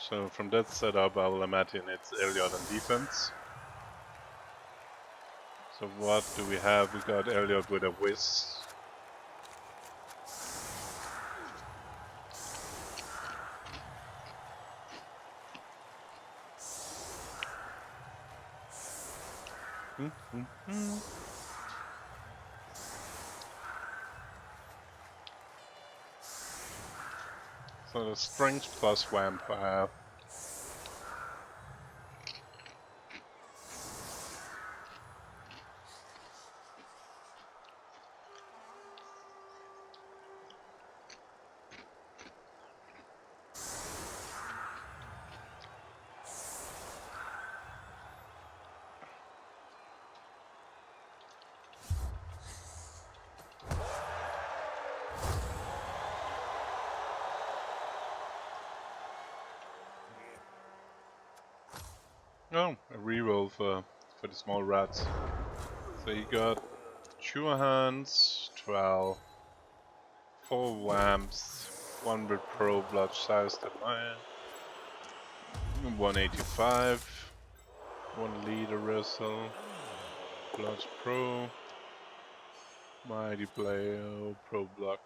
So from that setup, I will imagine it's Elyod on defense. So what do we have? We got Elyod with a whiz. So the strength plus vampire. Oh, a reroll for the small rats. So he got 2 hands, 12, 4 vamps, 1 with pro blood size than mine, 185, 1 leader wrestle, blood pro, mighty player, pro block.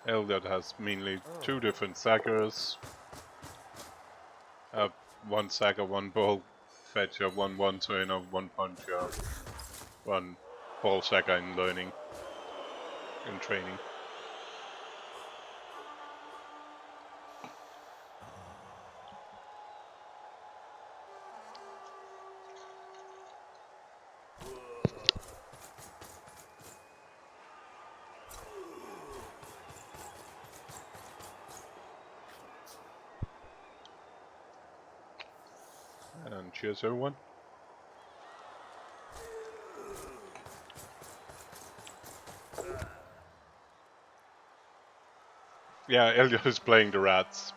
Elyod has mainly 2 different sackers. 1 sacker, 1 ball fetcher, 1 trainer, 1 puncher, 1 ball sacker in learning, in training. And cheers everyone. Yeah, Elyod is playing the rats.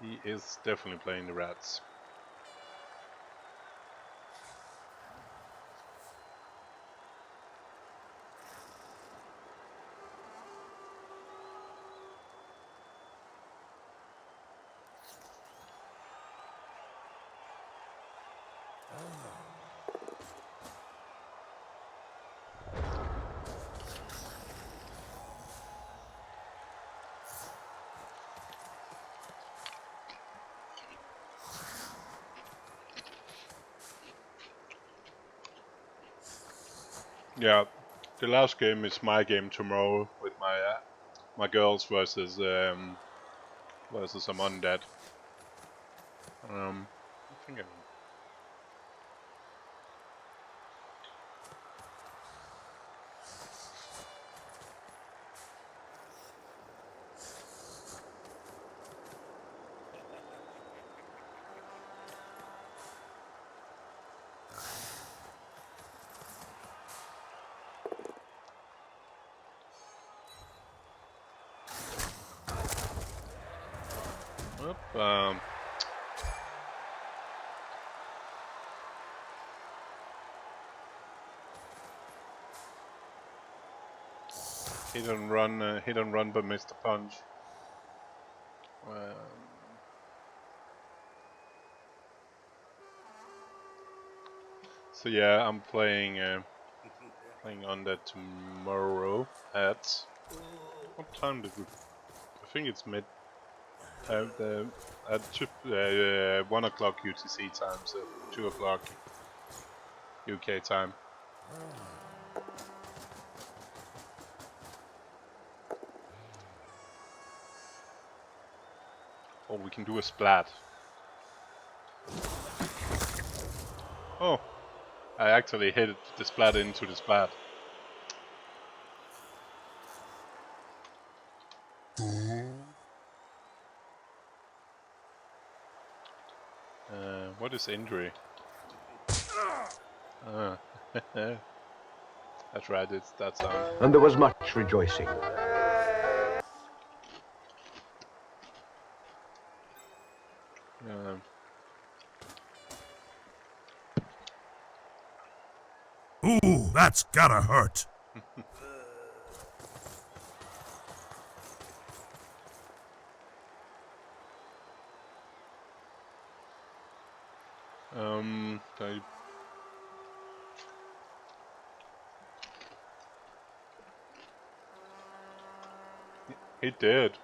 He is definitely playing the rats. Yeah, the last game is my game tomorrow with my girls versus some undead. I think hit and run, but missed the punch. So yeah, I'm playing undead tomorrow at what time did we? I think it's mid. At 1 o'clock UTC time, so 2 o'clock UK time. Or we can do a splat. Oh, I actually hit the splat into the splat. What is injury? That's right, it's that sound. And there was much rejoicing. Ooh, that's gotta hurt. They... He did.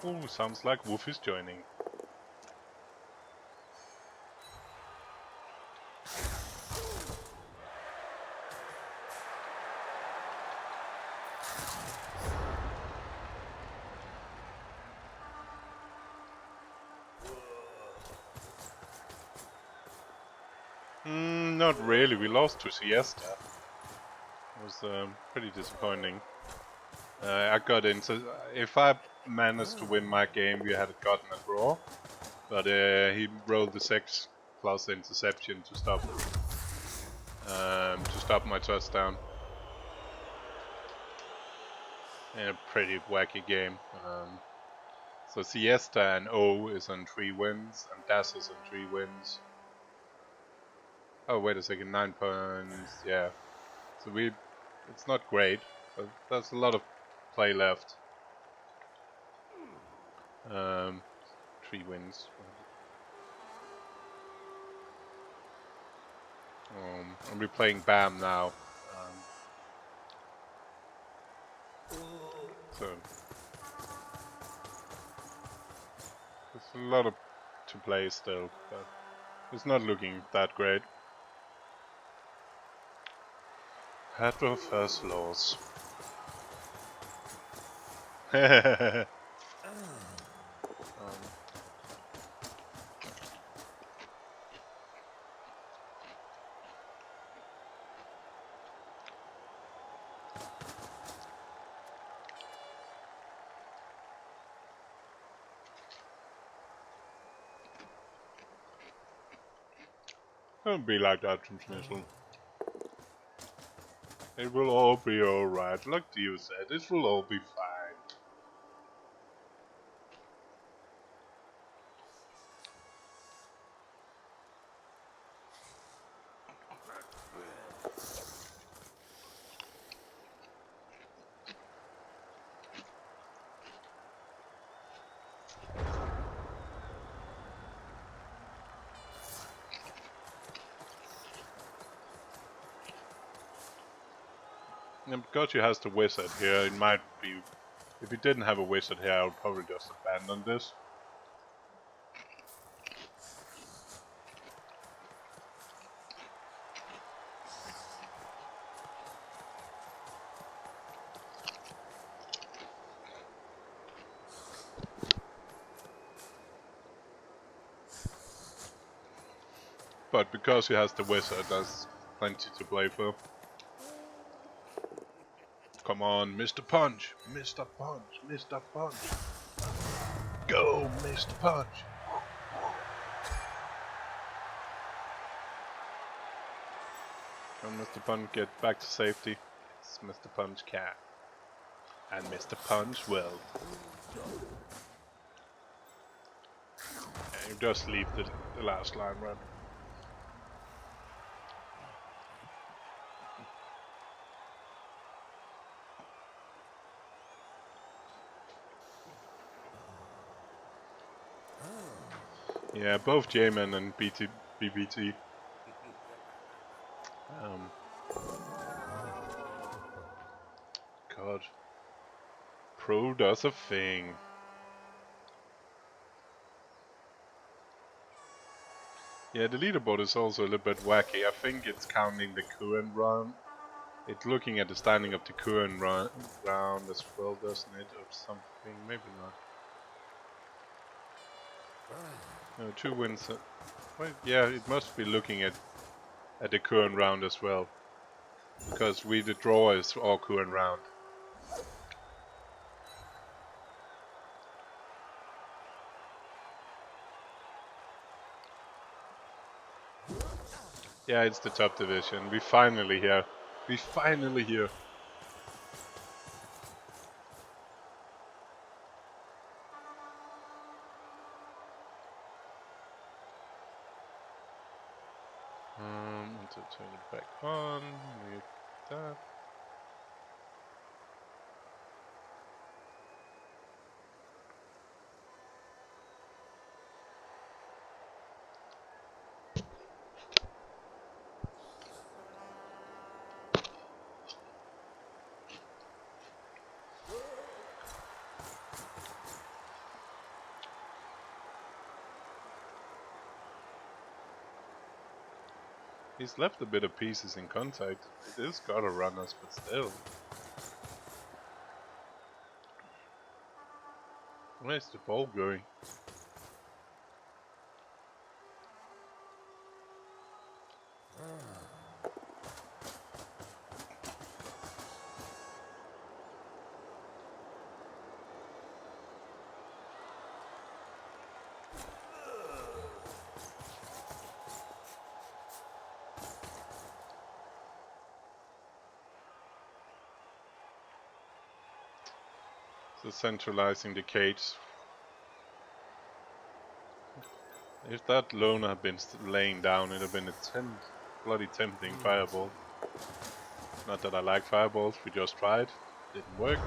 Ooh, sounds like Wolf is joining. Not really, we lost to Siesta. It was pretty disappointing. I got into... If I managed to win my game, we had gotten a draw. But he rolled the 6 plus interception to stop my touchdown. In a pretty wacky game. So Siesta and O is on 3 wins, and Das is on 3 wins. Oh wait a second, 9 points, yeah. So it's not great, but there's a lot of play left. 3 wins. And we're playing BAM now. So there's a lot to play still, but it's not looking that great. Hadro first loss. Don't be like that, Transmission. It will all be alright. Like you said, it will all be fine. And because he has the wizard here, it might be... If he didn't have a wizard here, I would probably just abandon this. but because he has the wizard, there's plenty to play for. Come on, Mr. Punch! Mr. Punch! Mr. Punch! Go, Mr. Punch! Can Mr. Punch get back to safety? Yes, Mr. Punch can. And Mr. Punch will. Yeah, you just leave the last line run. Yeah, both JMEN and BB2. God. Pro does a thing. Yeah, the leaderboard is also a little bit wacky. I think it's counting the current round. It's looking at the standing of the current round as well, doesn't it? Or something, maybe not. No, 2 wins. Well, yeah, it must be looking at the current round as well. Because the draw is our current round. Yeah, it's the top division. We finally here. We finally here. To turn it back on. Mute that. He's left a bit of pieces in contact. It is gotta run us, but still. Where's the ball going? So centralizing the cage. If that loner had been laying down, it'd have been a bloody tempting fireball. Not that I like fireballs, we just tried. Didn't work.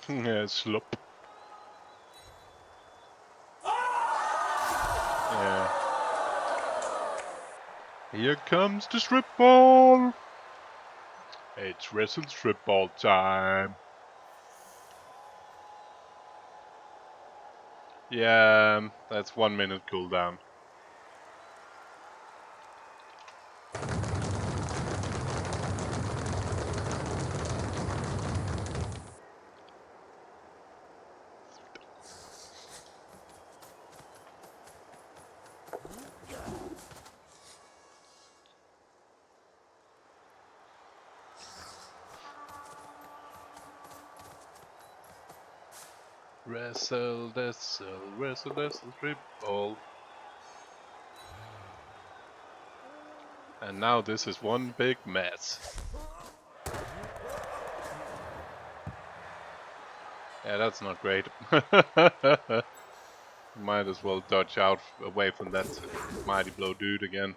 Yeah, slop. Yeah. Here comes the strip ball. It's wrestle strip ball time. Yeah, that's 1 minute cooldown. Wrestle, strip ball. And now this is one big mess. Yeah, that's not great. Might as well dodge out away from that mighty blow dude again.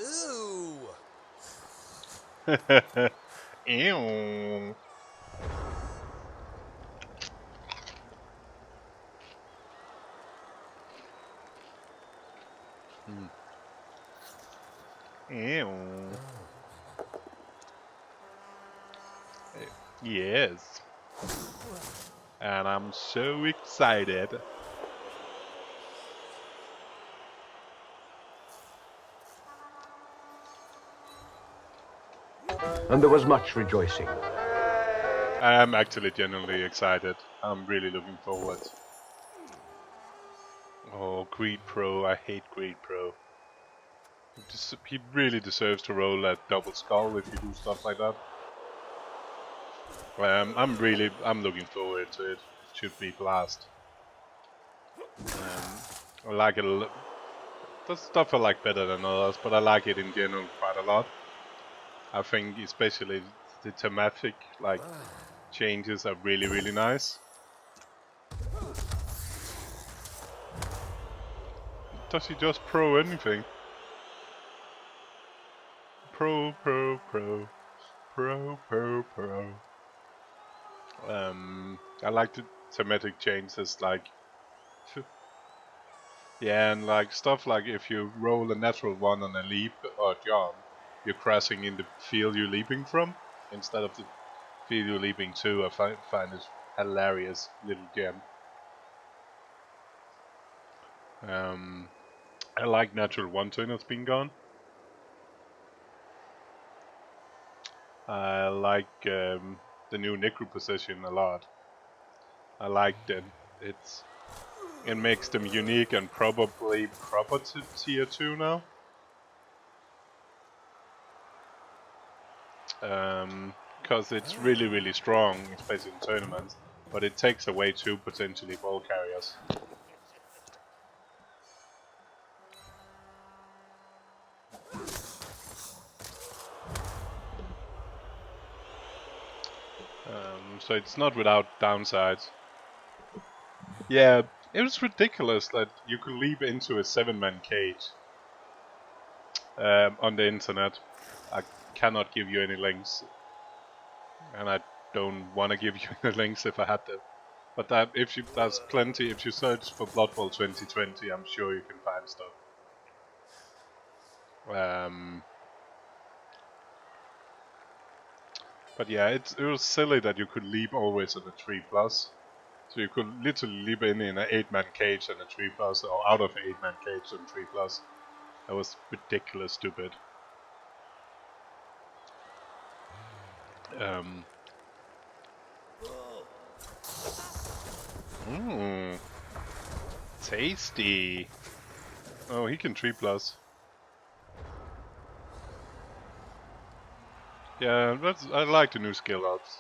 Ooh! Ew. Ew. Yes. And I'm so excited. And there was much rejoicing. I'm actually genuinely excited. I'm really looking forward. Oh, Greed Pro. I hate Greed Pro. He really deserves to roll that double skull if you do stuff like that. I'm looking forward to it. It should be blast. I like it. There's stuff I like better than others, but I like it in general quite a lot. I think especially the thematic changes are really nice. Does he just pro anything? Pro. I like the thematic changes, yeah, and like stuff like if you roll a natural one on a leap or jump, you're crashing in the field you're leaping from instead of the field you're leaping to. I find it hilarious little gem. I like natural one turn that's been gone. I like the new Necro position a lot. I like that it makes them unique and probably proper to tier 2 now. Because it's really strong, especially in tournaments, but it takes away 2 potentially ball carriers. So it's not without downsides. Yeah, it was ridiculous that you could leap into a 7-man cage on the internet. I cannot give you any links, and I don't want to give you any links if I had to. But there's plenty. If you search for Blood Bowl 2020, I'm sure you can find stuff. But yeah, it was silly that you could leap always on a 3+. So you could literally leap in an 8-man cage and a 3+, or out of an 8-man cage and 3+. That was ridiculous stupid. Tasty. Oh, he can 3+. Yeah, I like the new skill ups.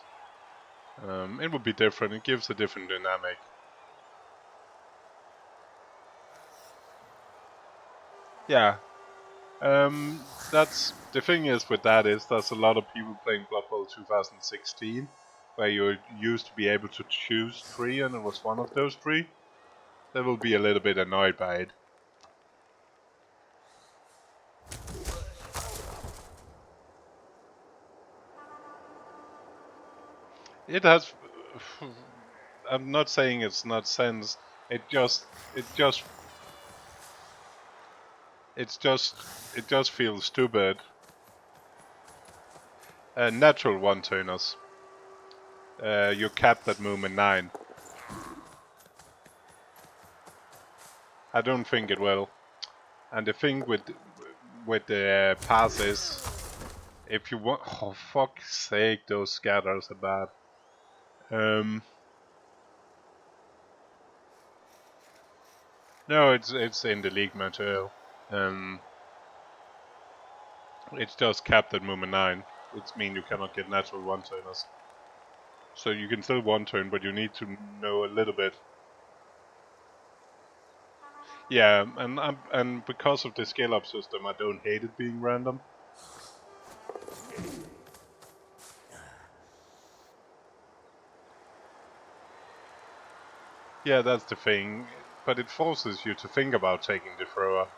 It would be different. It gives a different dynamic. Yeah. That's the thing is with that is there's a lot of people playing Blood Bowl 2016 where you used to be able to choose 3 and it was one of those 3. They will be a little bit annoyed by it. It has. I'm not saying it's not sense. It just feels stupid. Natural one-turners. You're capped at movement 9. I don't think it will. And the thing with the pass is, if you want, oh fuck's sake, those scatters are bad. No, it's in the league material. It's just capped at movement 9, which means you cannot get natural one-turners. So you can still one-turn, but you need to know a little bit. Yeah, and because of the scale-up system, I don't hate it being random. Yeah, that's the thing, but it forces you to think about taking the thrower.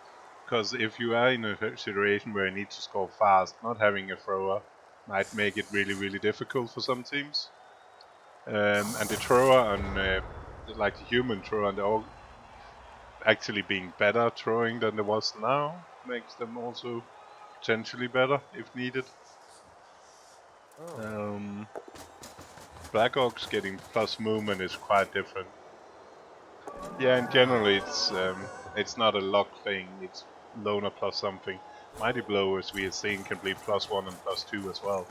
Because if you are in a situation where you need to score fast, not having a thrower might make it really, really difficult for some teams. And the thrower and like the human thrower and the orc actually being better throwing than there was now makes them also potentially better if needed. Black Orcs getting plus movement is quite different. Yeah, and generally it's not a luck thing, it's loner plus something. Mighty Blow, as we are seeing, can be +1 and +2 as well.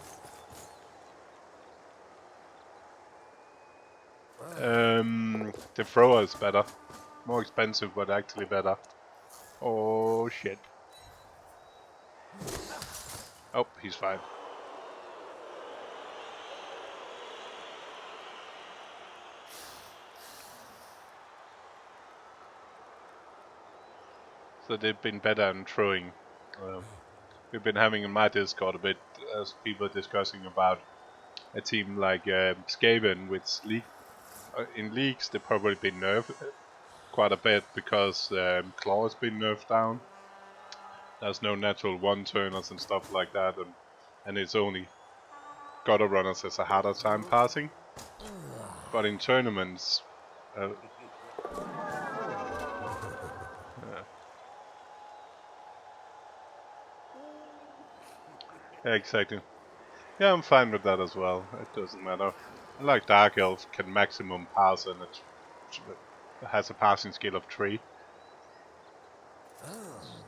The thrower is better. More expensive, but actually better. Oh shit. Oh, he's fine. So they've been better in throwing. We've been having in my Discord a bit as people discussing about a team like Skaven, which in leagues they've probably been nerfed quite a bit because Claw has been nerfed down. There's no natural one-turners and stuff like that, and it's only gutter runners as a harder time passing. But in tournaments, yeah, exactly. Yeah, I'm fine with that as well. It doesn't matter. I like Dark Elf can maximum pass and it has a passing skill of 3.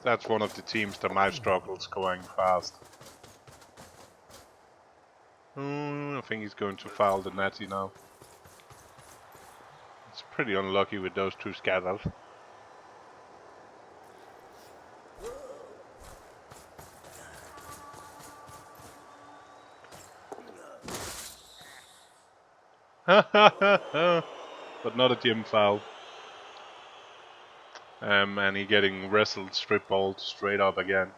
That's one of the teams that might struggle going fast. I think he's going to foul the Natty now. It's pretty unlucky with those 2 scatters. But not a gym foul. And he getting wrestled, strip balled straight up again.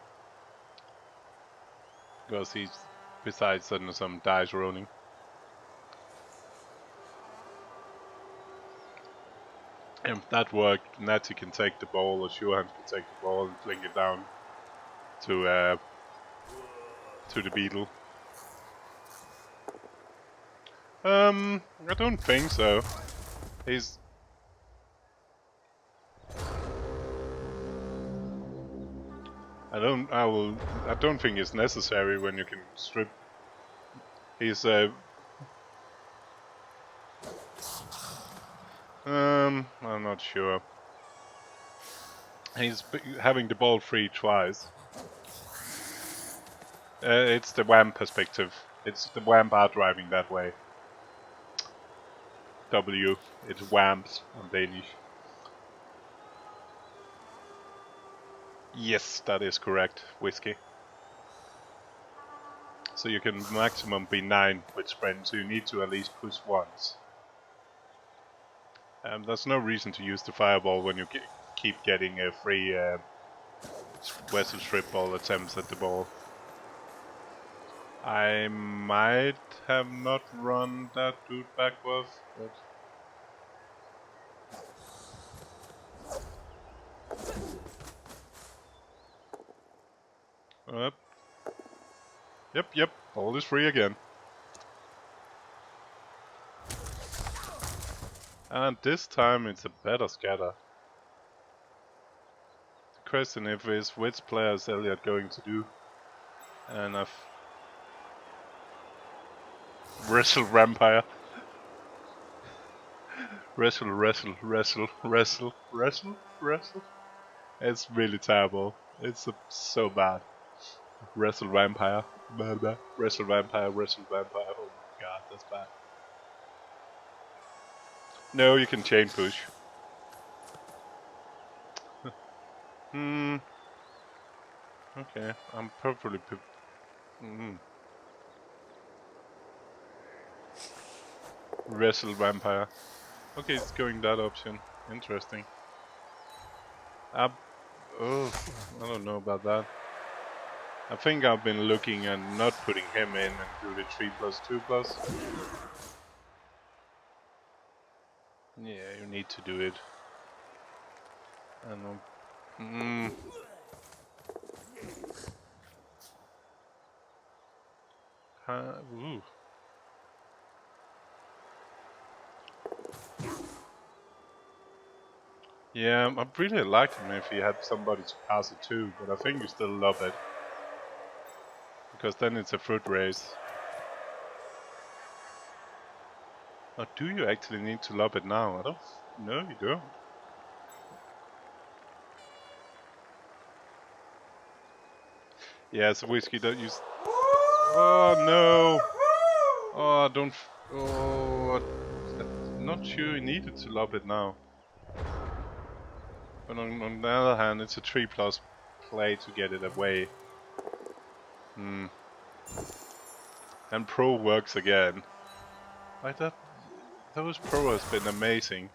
Because he's, besides some dice rolling. And if that worked, Natty can take the ball, or Shuhan can take the ball and fling it down to the beetle. I don't think so. He's... I don't think it's necessary when you can strip. He's I'm not sure. He's having the ball free twice. It's the WAM perspective. It's the WAM bar driving that way. W. It's WAMs on Danish. Yes, that is correct, Whiskey. So you can maximum be 9 with sprint, so you need to at least push once. There's no reason to use the fireball when you keep getting a free Vessel strip ball attempts at the ball. I might have not run that dude backwards, but... Yep, ball is free again. And this time it's a better scatter. The question is which player is Elyod going to do? And I've... Wrestle Vampire. Wrestle. It's really terrible. It's so bad. Wrestle Vampire. Wrestle Vampire. Oh my god, that's bad. No, you can chain push. Okay, I'm perfectly... Wrestle Vampire. Okay, it's going that option. Interesting. Oh, I don't know about that. I think I've been looking at not putting him in and do the 3+2+. Yeah, you need to do it. I know. Ooh. Yeah, I'd really like him if he had somebody to pass it to, but I think you still love it. Because then it's a foot race. Or do you actually need to lob it now? I don't... No, you don't. Yeah, so Whiskey, don't use... Oh, no! Oh, don't... Oh, I'm not sure you needed to lob it now. But on the other hand, it's a 3+ play to get it away. And Pro works again. Like that... Those Pro has been amazing.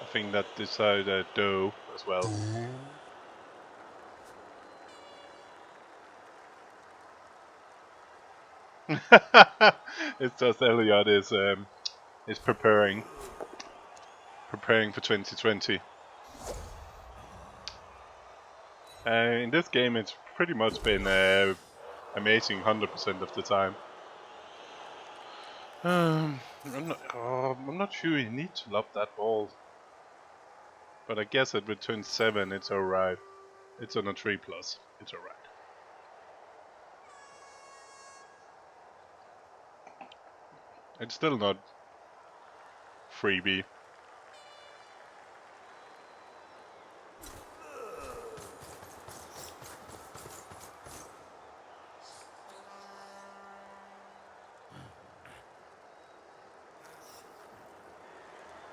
I think that decided Doe as well. It's just Elyod is preparing for 2020. In this game, it's pretty much been amazing 100% of the time. I'm not sure you need to lob that ball, but I guess at return 7, it's alright. It's on a 3+. It's alright. It's still not freebie.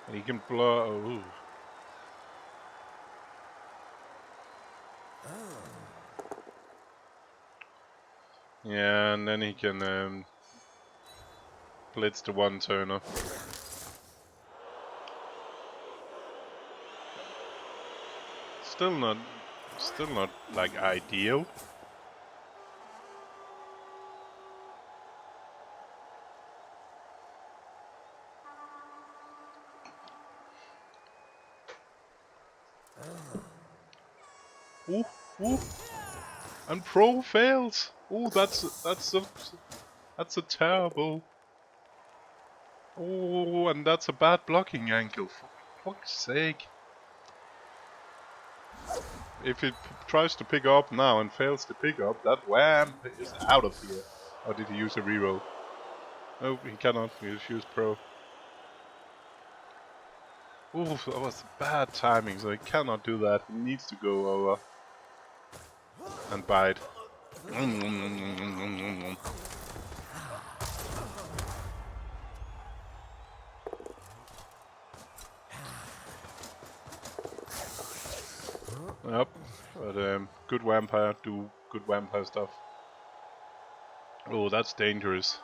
And he can blow. Ooh. Yeah, and then he can blitz the one-turner. Still not like ideal. Ooh. And Pro fails. Oh, that's a terrible. Oh, and that's a bad blocking angle. For fuck's sake. If he tries to pick up now and fails to pick up, that wham is out of here. Or did he use a reroll? No, he cannot. He just used Pro. Oof, that was bad timing, so he cannot do that. He needs to go over and bite. Yep, but good vampire, do good vampire stuff. Oh, that's dangerous.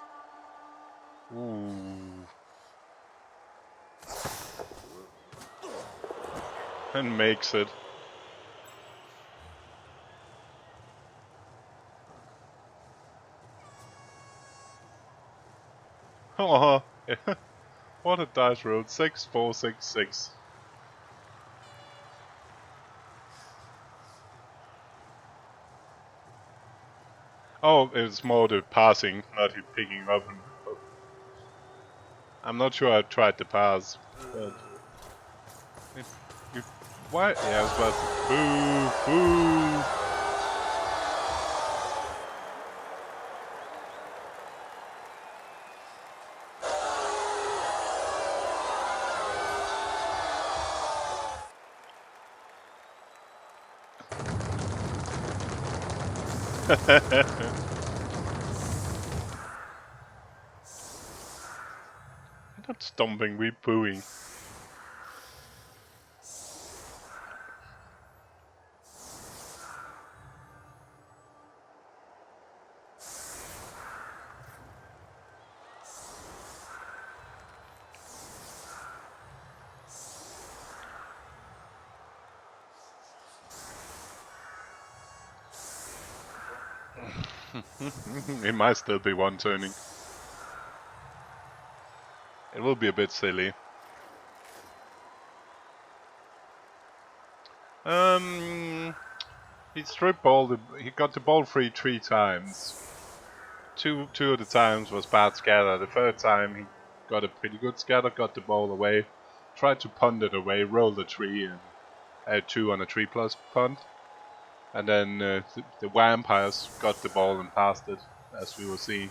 Ooh. And makes it. Oh, what a dice roll. 6, 4, 6, 6. Oh, it's more the passing, not him picking up. I'm not sure I tried to pass, but if why? Yeah, I was about to boo, boo. We're not stomping, we're booing. It might still be one turning. It will be a bit silly. He strip balled. He got the ball free 3 times. Two of the times was bad scatter. The third time he got a pretty good scatter, got the ball away, tried to punt it away, rolled a 3 and had 2 on a 3+ punt. And then the vampires got the ball and passed it, as we will see.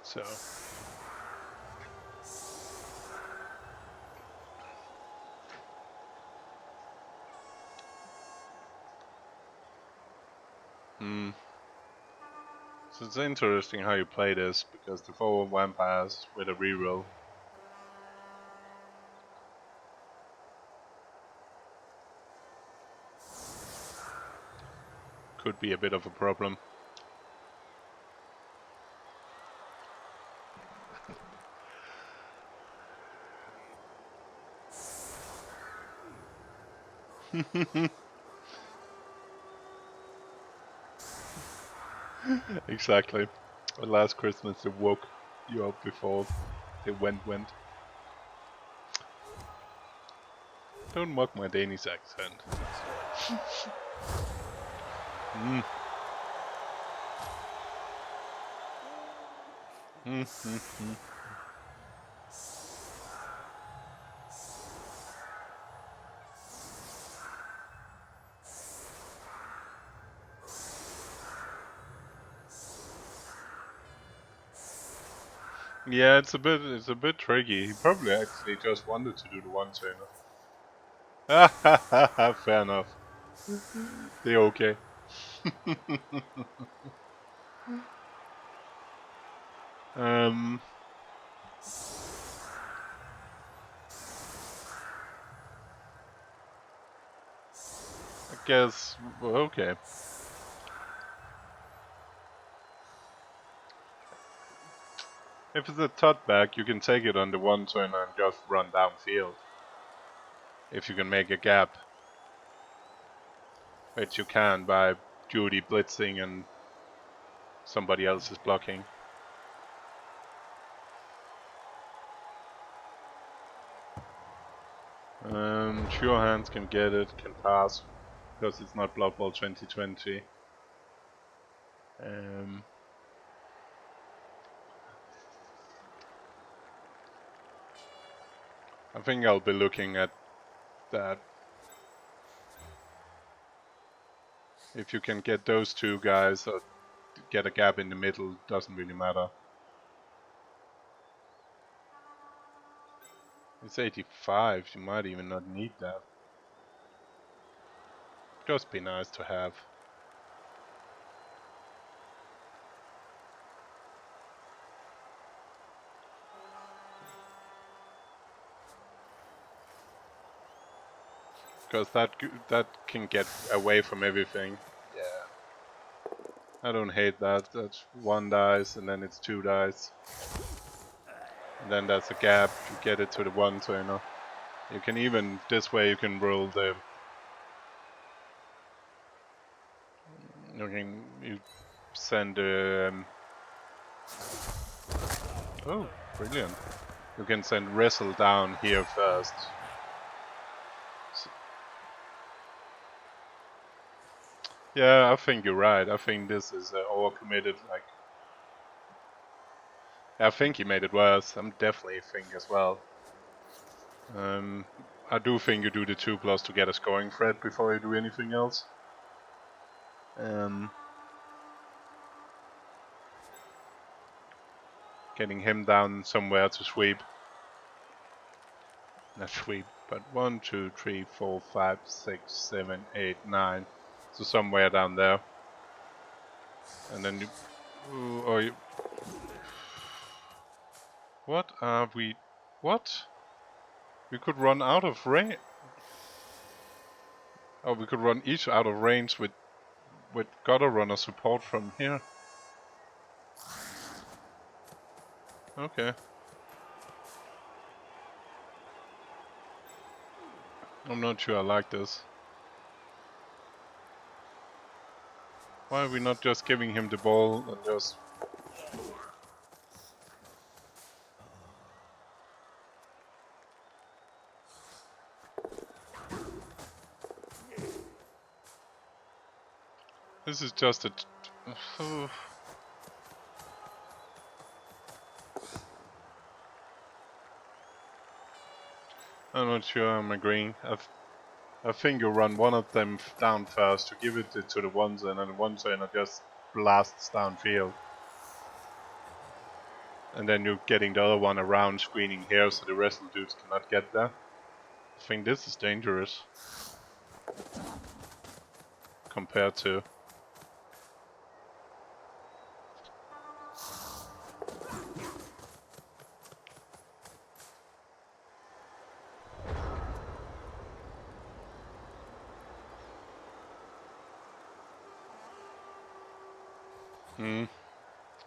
So. So it's interesting how you play this, because the 4 vampires with a reroll. Could be a bit of a problem. Exactly. Last Christmas they woke you up before they went. Don't mock my Danish accent. Yeah, it's a bit tricky. He probably actually just wanted to do the one turner. Fair enough. They're okay. I guess, well, okay. If it's a tutback, you can take it on the one turner and just run downfield. If you can make a gap. Which you can by Judy blitzing and somebody else is blocking. Sure hands can get it, can pass, because it's not Blood Bowl 2020. I think I'll be looking at that. If you can get those two guys or get a gap in the middle, doesn't really matter. It's 85, you might even not need that. Just be nice to have. Because that can get away from everything. Yeah. I don't hate that. That's 1 dice and then it's 2 dice. And then that's a gap. You get it to the 1 turner. You can even, this way you can roll the... You send the... oh, brilliant. You can send wrestle down here first. Yeah, I think you're right. I think this is overcommitted. Like, I think he made it worse. I'm definitely think as well. I do think you do the 2+ to get a scoring threat before you do anything else. Getting him down somewhere to sweep. Not sweep, but 1, 2, 3, 4, 5, 6, 7, 8, 9. So somewhere down there. And then you... ooh, or you... What are we... What? We could run out of range. Oh, we could run each out of range with gutter runner support from here. Okay. I'm not sure I like this. Why are we not just giving him the ball and just... This is just a... I'm not sure I'm agreeing. I think you run one of them down first to give it to the 1s and then the 1s and just blasts downfield. And then you're getting the other one around screening here so the rest of the dudes cannot get there. I think this is dangerous. Compared to...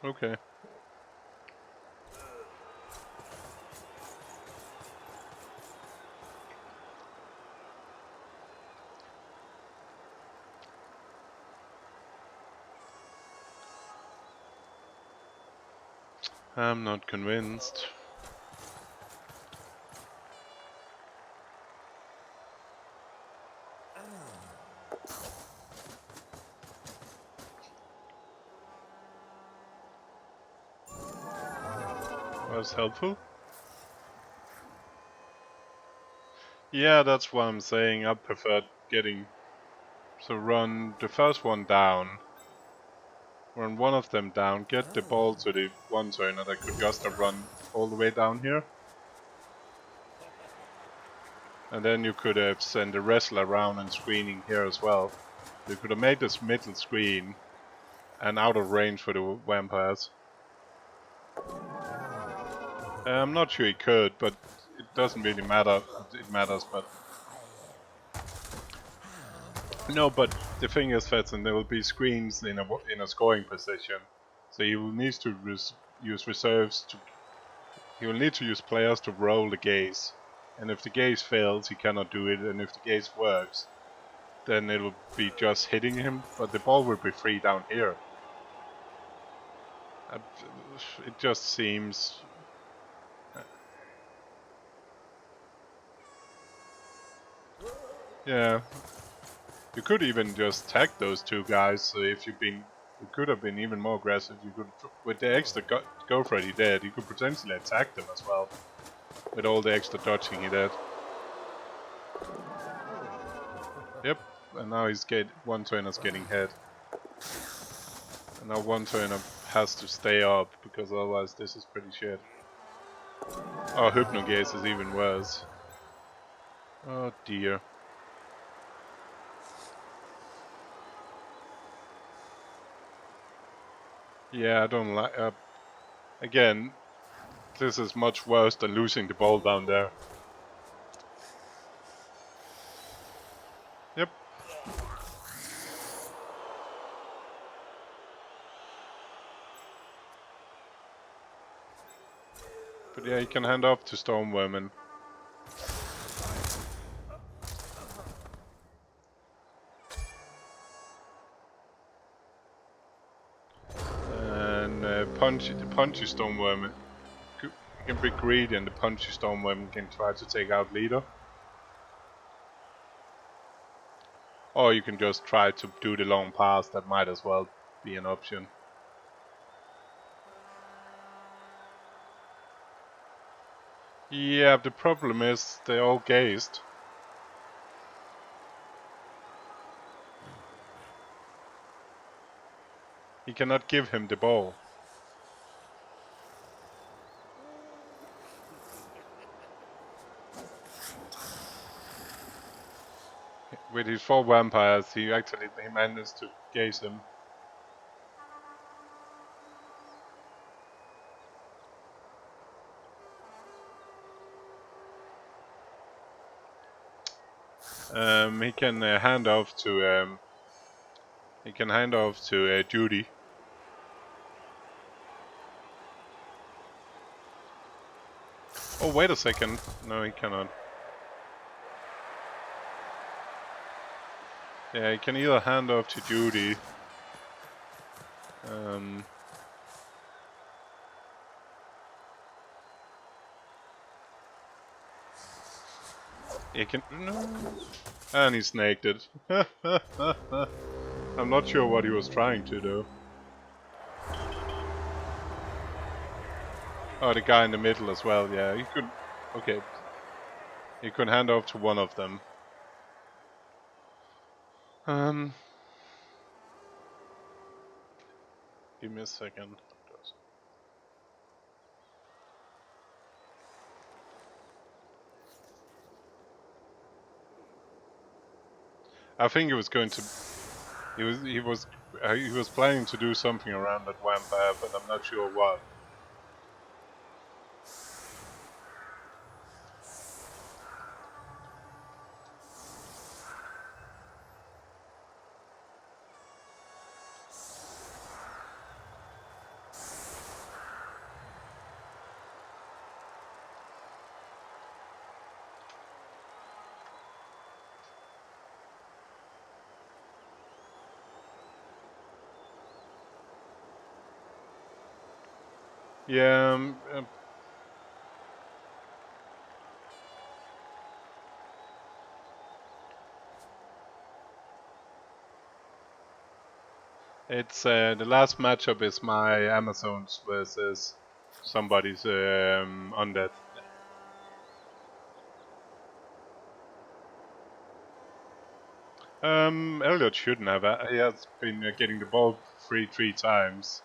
okay. I'm not convinced. Was helpful? Yeah, that's what I'm saying. I prefer getting... So run the first one down. Run one of them down, get the ball to the 1 turner that could just have run all the way down here. And then you could have sent the wrestler around and screening here as well. You could have made this middle screen and out of range for the vampires. I'm not sure he could, but it doesn't really matter. It matters, but... No, but the thing is, Fetson, there will be screens in a scoring position. So you will need to use reserves to... He will need to use players to roll the gaze. And if the gaze fails, he cannot do it, and if the gaze works, then it will be just hitting him, but the ball will be free down here. It just seems... Yeah. You could even just tag those 2 guys, so if you've been... You could have been even more aggressive. You could, with the extra go threat he did, you could potentially attack them as well. with all the extra dodging he did. Yep, and now one turner's getting hit. And now one turner has to stay up, because otherwise this is pretty shit. Oh, Hypnogaze is even worse. Oh dear. Yeah, I don't like... again, this is much worse than losing the ball down there. Yep. But yeah, you can hand off to Stormworm. And the punchy Stormworm. You can be greedy, and the punchy Stormworm can try to take out Leader. Or you can just try to do the long pass. That might as well be an option. Yeah, the problem is they're all gazed. He cannot give him the ball. With his 4 vampires, he managed to gaze him. He can hand off to Judy. Oh, wait a second. No, he cannot. Yeah, he can either hand off to Judy. He can... No. And he snaked it. I'm not sure what he was trying to do. Oh, the guy in the middle as well, yeah. He could... Okay. He could hand off to one of them. Give me a second. I think he was going to... He was planning to do something around that vampire, but I'm not sure what. Yeah, it's the last matchup is my Amazons versus somebody's undead. Elyod shouldn't have. He has been getting the ball free 3 times,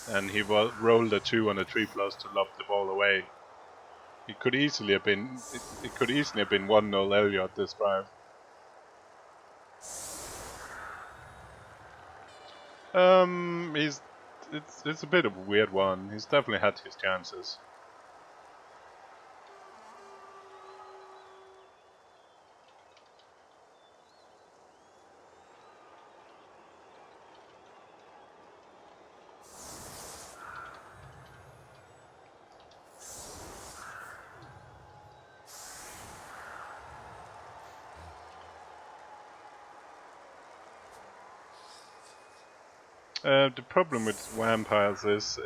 and he rolled a 2 on a 3+ to lob the ball away. It could easily have been. It could easily have been 1-0 Elyod this drive. It's a bit of a weird one. He's definitely had his chances. The problem with vampires is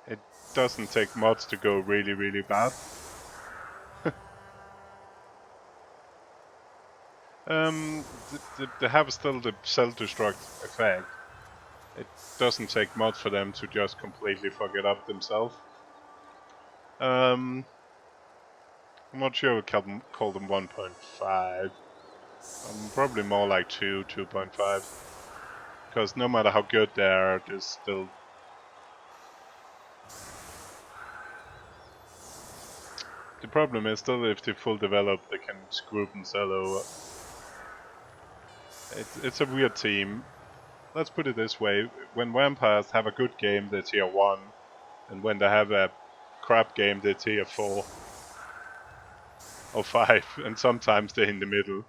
it doesn't take much to go really, really bad. They have still the self-destruct effect. It doesn't take much for them to just completely fuck it up themselves. I'm not sure I would call them 1.5. Probably more like 2.5. Because no matter how good they are, there's still... The problem is still if they full develop, they can screw themselves over. It's a weird team. Let's put it this way, when vampires have a good game, they're tier 1. And when they have a crap game, they're tier 4. Or 5, and sometimes they're in the middle.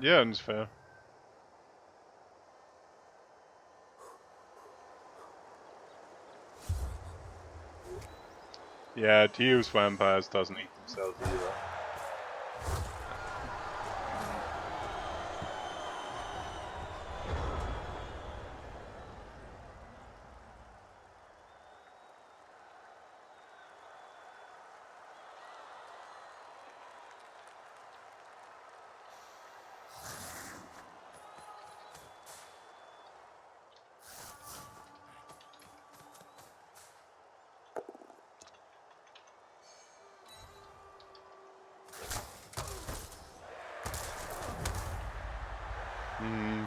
Yeah, and it's fair. Yeah, to use vampires doesn't eat themselves either.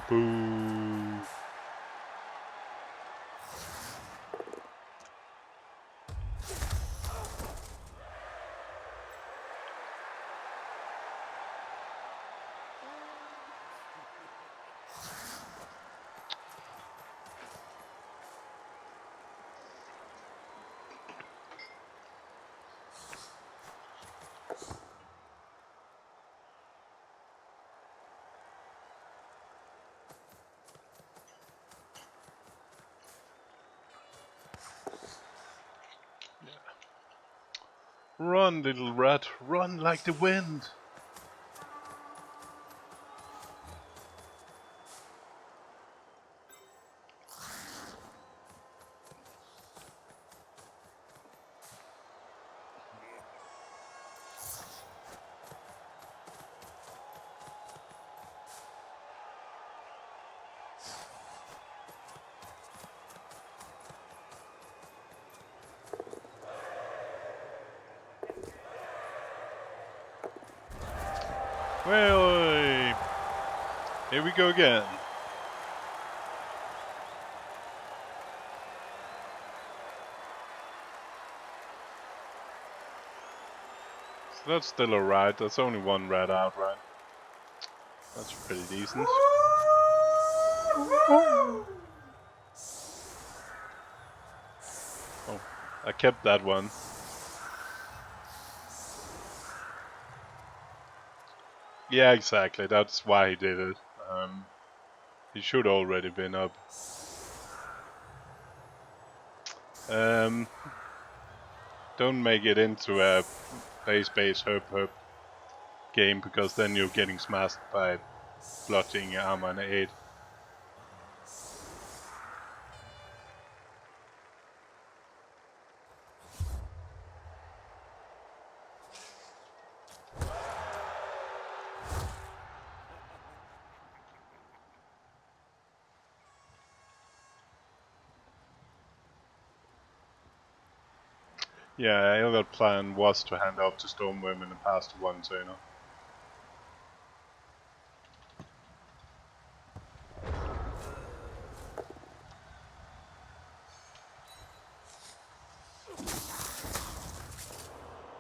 Boo. Run, little rat, run like the wind. Well, here we go again. So that's still alright, that's only one rat out, right? That's pretty decent. Oh, I kept that one. Yeah, exactly, that's why he did it. He should already been up. Don't make it into a base herb game, because then you're getting smashed by blotting armor and 8. Yeah, Elyod's plan was to hand off to Stormworm and pass to one turner.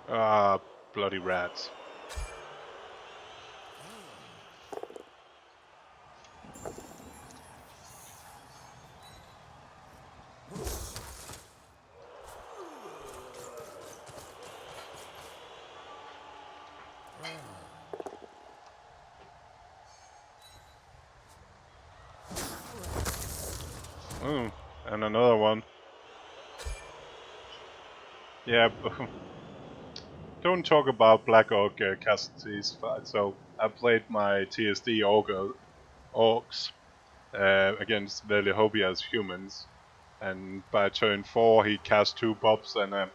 Ah, bloody rats. Oh, and another one. Yeah, don't talk about Black Orc casualties. So I played my TSD orcs against Velihobia's humans, and by turn 4 he cast 2 bobs and a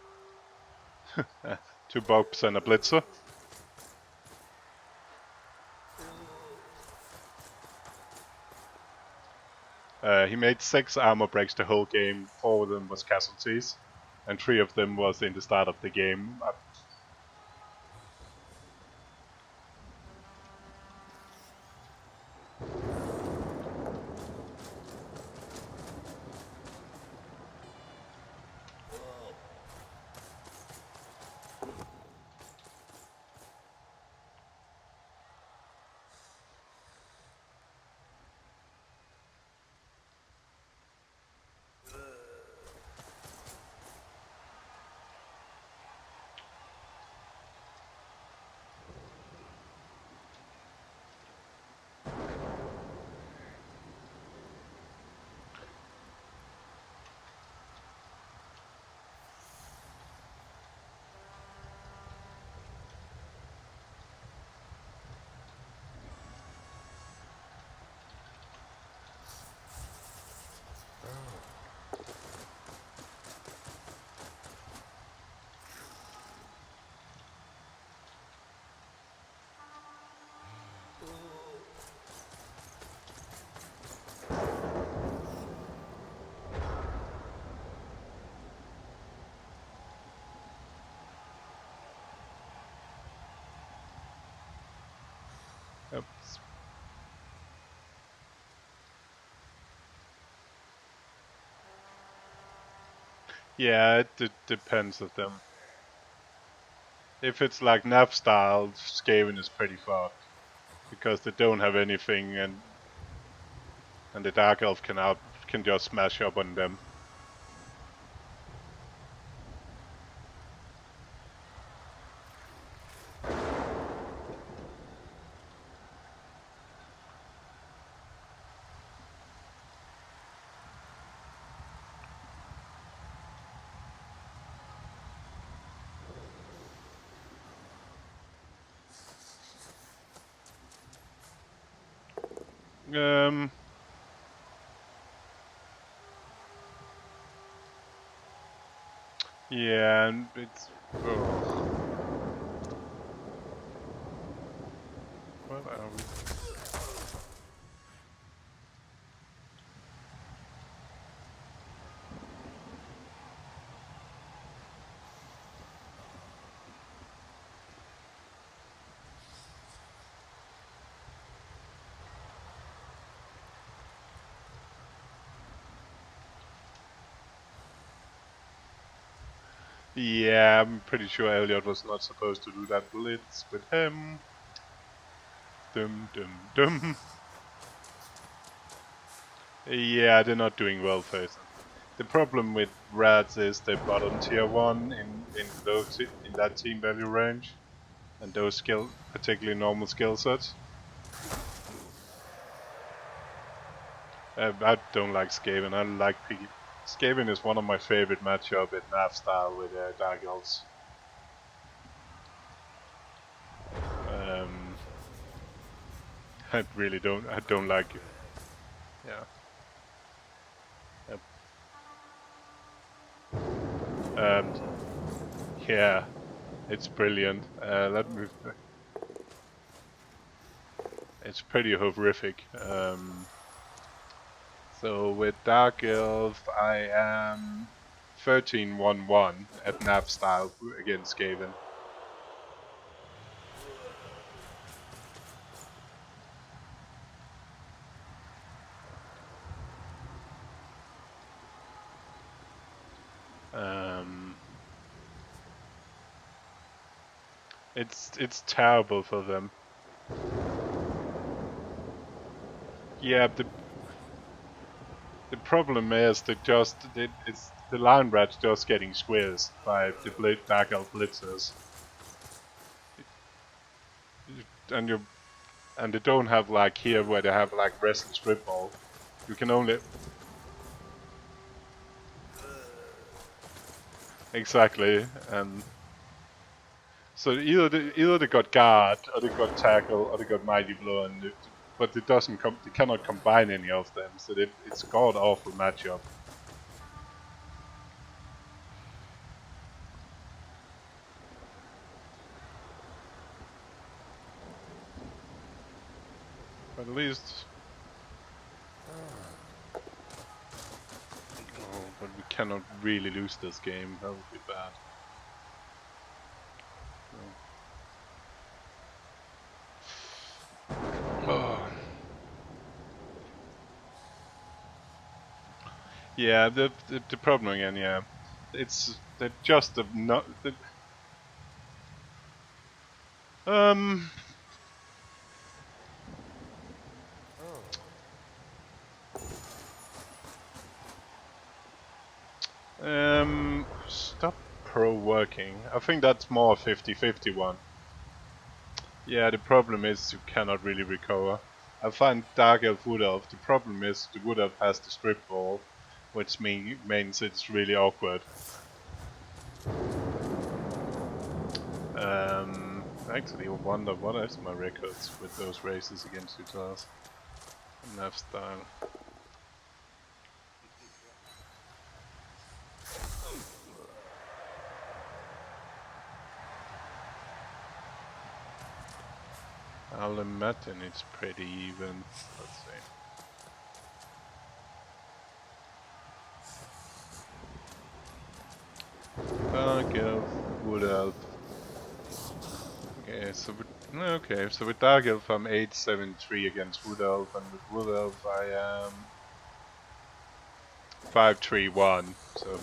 2 bobs and a blitzer. He made 6 armor breaks the whole game. 4 of them was casualties, and 3 of them was in the start of the game. Oops. Yeah, it depends of them. If it's like nav style, Skaven is pretty fucked because they don't have anything, and the Dark Elf can just smash up on them. Yeah, and it's. Oh. What are we? Yeah, I'm pretty sure Elyod was not supposed to do that blitz with him. Dum dum dum. Yeah, they're not doing well first. The problem with rats is they're bottom tier 1 in that team value range, and those particularly normal skill sets. I don't like Skaven. I like Piggy. Skaven is one of my favorite matchup at nav style with Dark Elves. I really don't. I don't like it. Yeah. Yep. Yeah, it's brilliant. Let me. It's pretty horrific. So with Dark Elf, I am 13-1-1 at nav style against Skaven. It's terrible for them. Yeah, the problem is that it's the line rat's just getting squeezed by the Dark Elf blitzers, and they don't have like here where they have like rest and strip ball. You can only exactly, and so either they got guard, or they got tackle, or they got mighty blow, but it doesn't they cannot combine any of them, so it's god awful matchup. But at least But we cannot really lose this game, that would be bad. So. Oh. Yeah, the problem again, yeah. It's just a not stop pro working. I think that's more 50-50 one. Yeah, the problem is you cannot really recover. I find Dark Elf Wood Elf, the problem is the Wood Elf has the strip ball, which means it's really awkward. Actually I wonder what is my records with those races against each other. Nav style. I'll imagine it's pretty even. Let's see. Dark Elf, Wood Elf. Okay, so with Dark Elf I'm 8-7-3 against Wood Elf, and with Wood Elf I am 5-3-1. So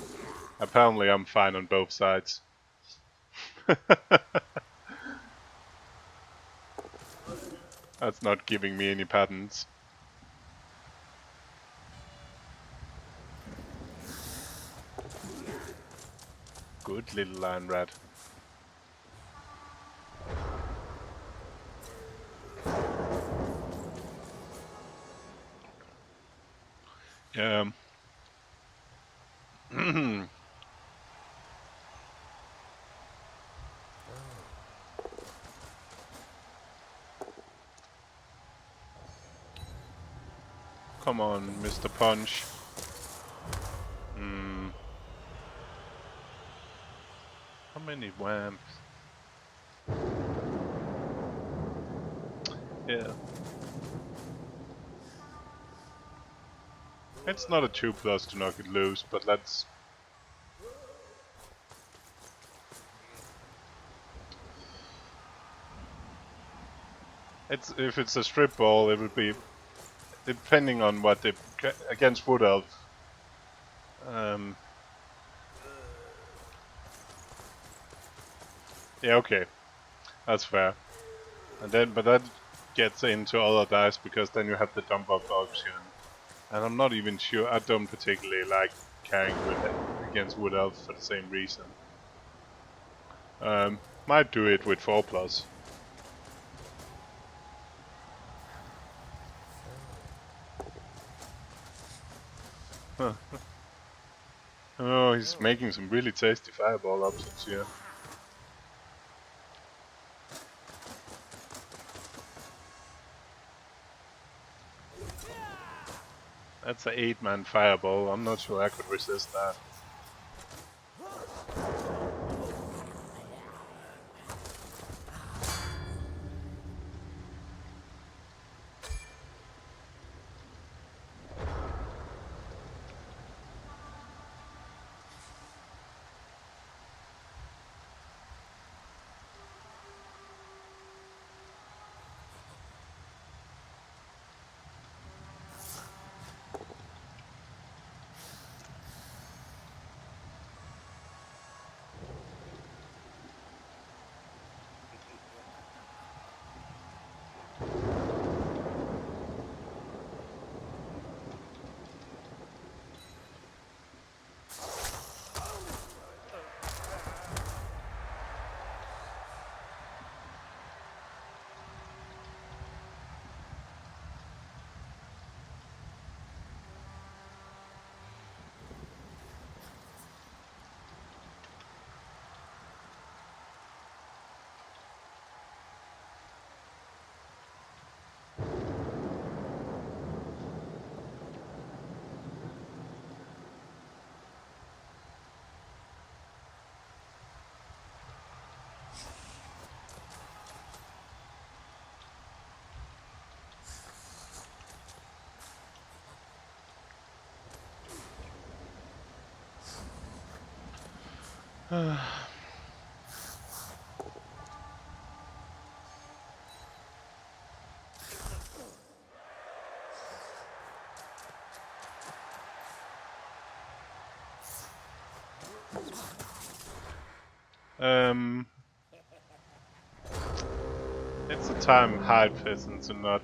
apparently I'm fine on both sides. That's not giving me any patterns. Good little land rat. Yeah. Come on, Mr. Punch. How many whamps? Yeah. It's not a 2+ to knock it loose, but let's... if it's a strip ball, it would be... depending on what the... against Wood Elf. Yeah, okay. That's fair. And then, but that gets into other dice, because then you have the dump up option. And I'm not even sure, I don't particularly like carrying with it against Wood Elf for the same reason. Might do it with 4+. Huh. Oh, he's making some really tasty fireball options here. That's an 8-man fireball, I'm not sure I could resist that. It's a time hide peasant to not.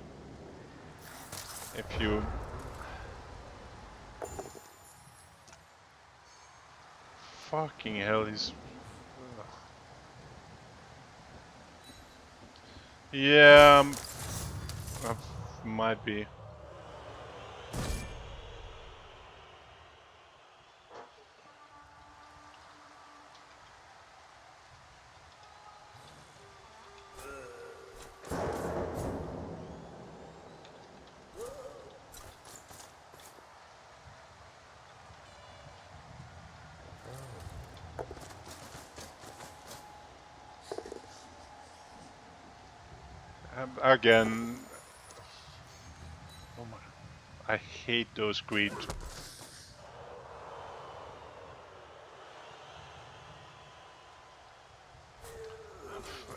If you. Fucking hell, he's. Yeah, might be. Again. Oh my. I hate those greed.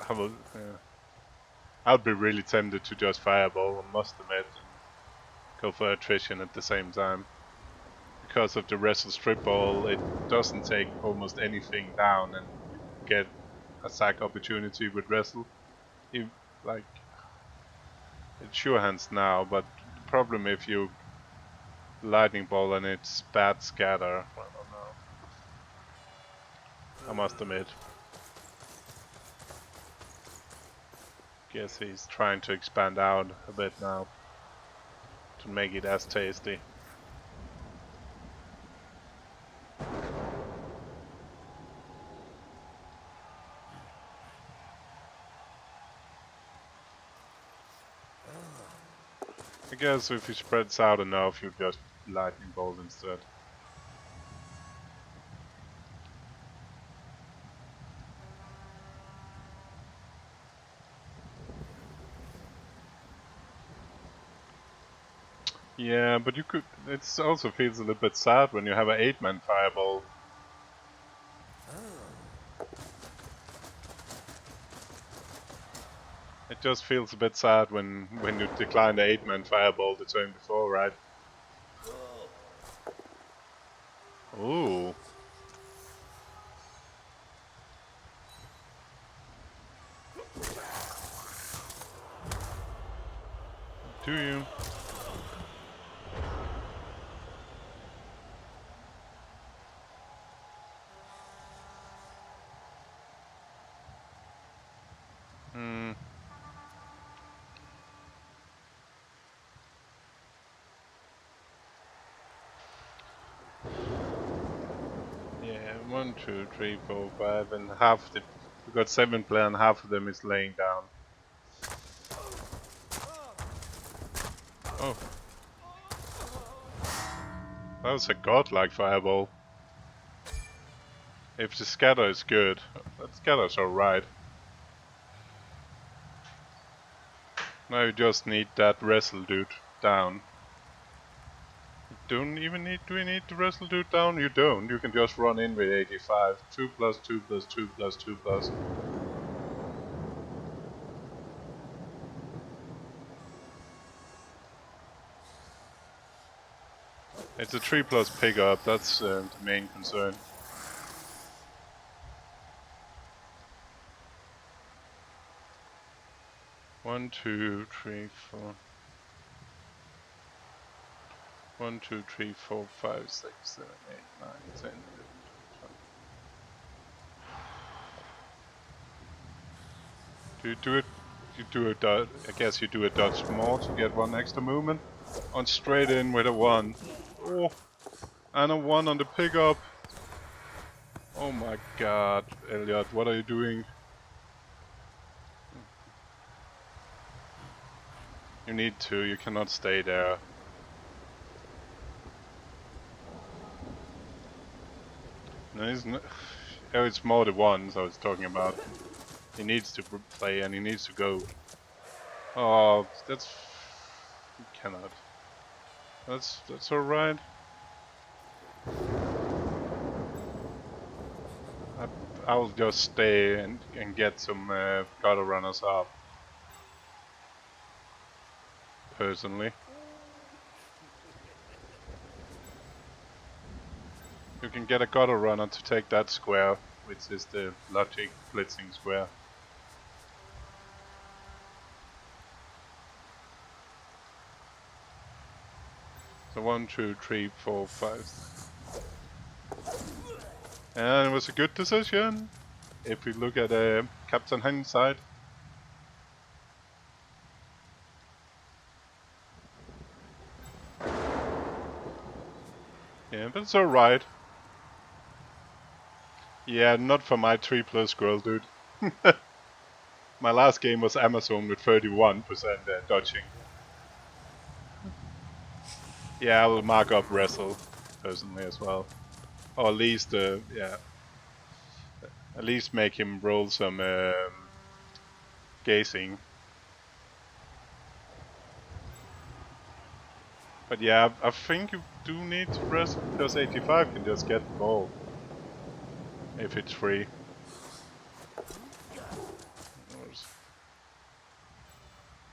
I will, I'll be really tempted to just fireball, I must admit, and go for attrition at the same time. Because of the wrestle strip ball, it doesn't take almost anything down and you get a sack opportunity with wrestle. You, like, it's sure hands now, but the problem if you lightning ball and it's bad scatter, I don't know. I must admit. Guess he's trying to expand out a bit now to make it as tasty. I guess if he spreads out enough, you just lightning bolt instead. Yeah, but you could. It also feels a little bit sad when you have an 8-man fireball. It just feels a bit sad when you decline the 8-man fireball the turn before, right? Ooh. Do you? Hmm. Yeah, 1, 2, 3, 4, 5, and half the. We got 7 players and half of them is laying down. Oh. That was a godlike fireball. If the scatter is good, that scatter's alright. Now you just need that wrestle dude down. You don't even need, do we need the wrestle dude down? You don't, you can just run in with 85. 2 plus 2 plus 2 plus 2 plus. It's a 3 plus pickup, that's the main concern. One, two, three, four. 1, 2, 3, 4, 5, 6, 7, 8, 9, 10, 11, 12. Do you do it? You do a dodge. I guess you do a dodge more to get 1 extra movement. On straight in with a 1. Oh, and a 1 on the pickup. Oh my god, Elyod, what are you doing? You need to, you cannot stay there. No, he's not. Oh, it's more the ones I was talking about. He needs to play and he needs to go. Oh, that's. He cannot. That's alright. I'll just stay and get some gutter runners up. Personally. You can get a gutter runner to take that square, which is the logic blitzing square. So 1, 2, 3, 4, 5. And it was a good decision. If we look at Captain Hindsight. Yeah, but it's alright. Yeah, not for my 3+ girl, dude. My last game was Amazon with 31% dodging. Yeah, I will mark up Wrestle, personally, as well. Or at least, yeah. At least make him roll some gazing. But yeah, I think you do need to wrestle, because 85 can just get the ball. If it's free.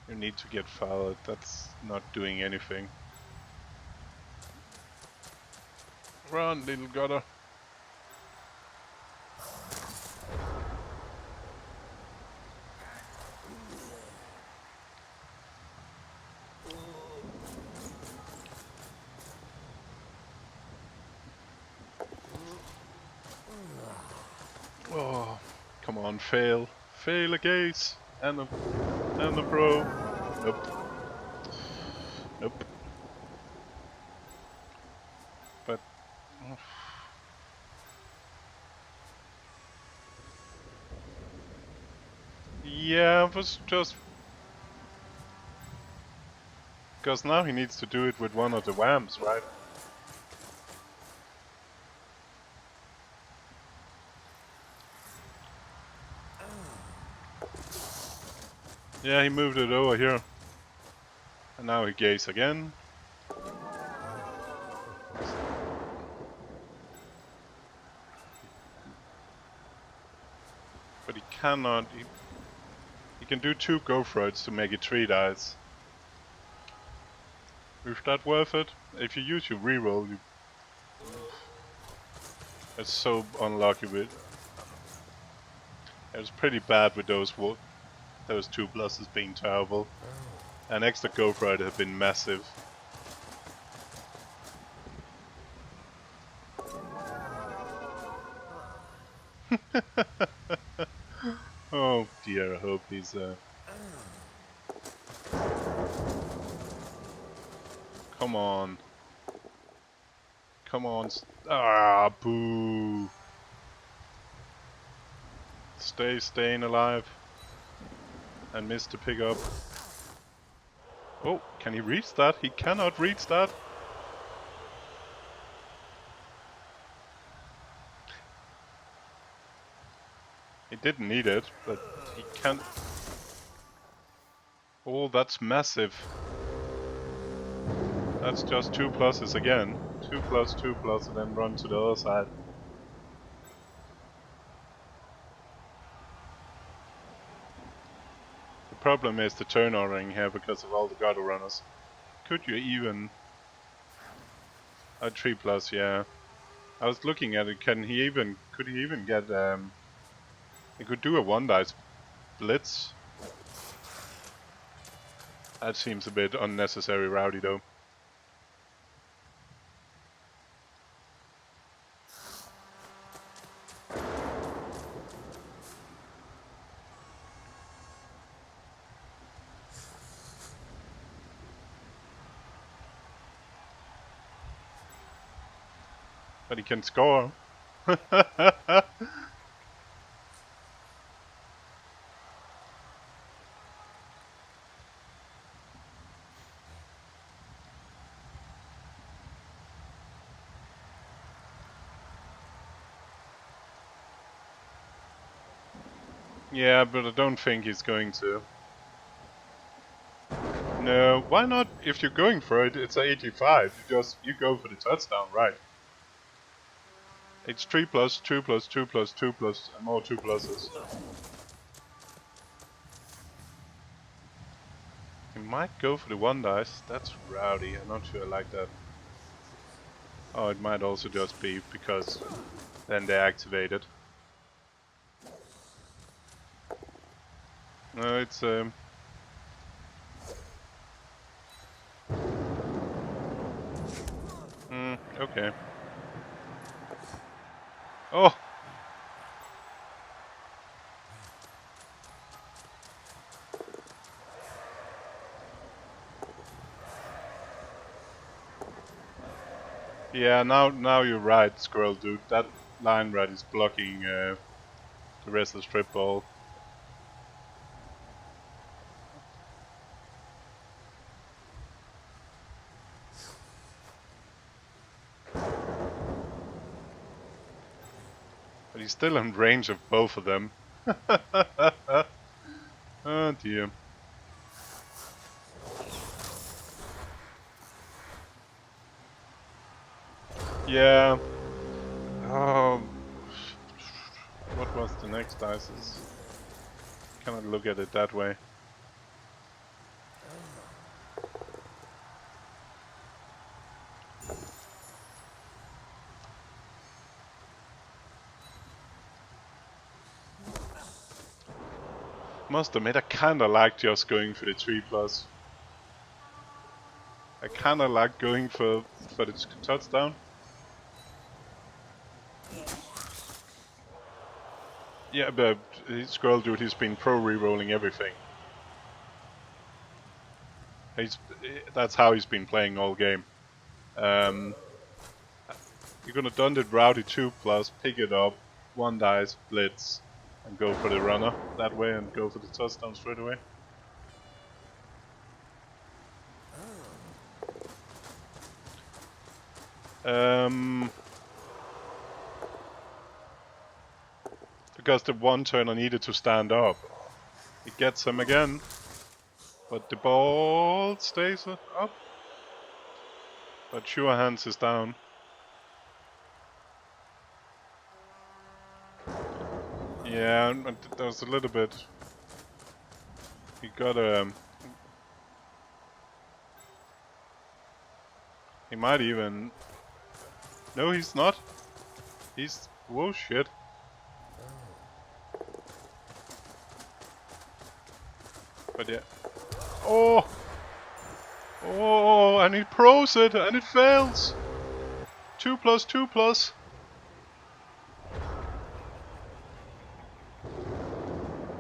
You need to get fouled, that's not doing anything. Run, little gutter. Oh, come on, fail. Fail a gaze. And a pro. Nope. Nope. But... yeah, it was just... because now he needs to do it with one of the whams, right? Yeah, he moved it over here. And now he gaze again. But he cannot... he can do 2 go throats to make it 3 dice. Is that worth it? If you use your reroll, you... it's so unlucky with... it was pretty bad with those 2 pluses being terrible. An extra go throat had been massive. Oh dear, I hope he's come on. Come on. Ah, boo. Staying alive. And missed to pick up. Oh, can he reach that? He cannot reach that. He didn't need it, but he can't. Oh, that's massive. That's just 2 pluses again. 2 plus, 2 plus, and then run to the other side. The problem is the turn ordering here because of all the gutter runners. Could you even... a 3 plus, yeah. I was looking at it, could he even get, he could do a 1 dice blitz. That seems a bit unnecessary rowdy though. But he can score. Yeah, but I don't think he's going to. No, why not? If you're going for it, it's 85. You go for the touchdown, right? It's 3 plus, 2 plus, 2 plus, 2 plus, and more 2 pluses. He might go for the 1 dice. That's rowdy. I'm not sure I like that. Oh, it might also just be because then they activate it. No, it's okay. Oh! Yeah, now you're right, Squirrel Dude. That line rat is blocking the rest of the strip ball. But he's still in range of both of them. Oh dear. Yeah. Oh. What was the next dices? Cannot look at it that way. Must admit, I kinda like just going for the 3 plus. I kinda like going for the touchdown. Yeah, but Squirrel Dude, he's been pro re-rolling everything. That's how he's been playing all game. You're gonna done it rowdy 2 plus, pick it up, 1 dice, blitz, and go for the runner that way and go for the touchdown straight away. Because the 1 turn I needed to stand up. It gets him again. But the ball stays up. But Sure Hands is down. Yeah, and there was a little bit. He got a. He might even. No, he's not. He's. Whoa, shit. But yeah. Oh! Oh, and he pros it, and it fails! 2 plus, 2 plus.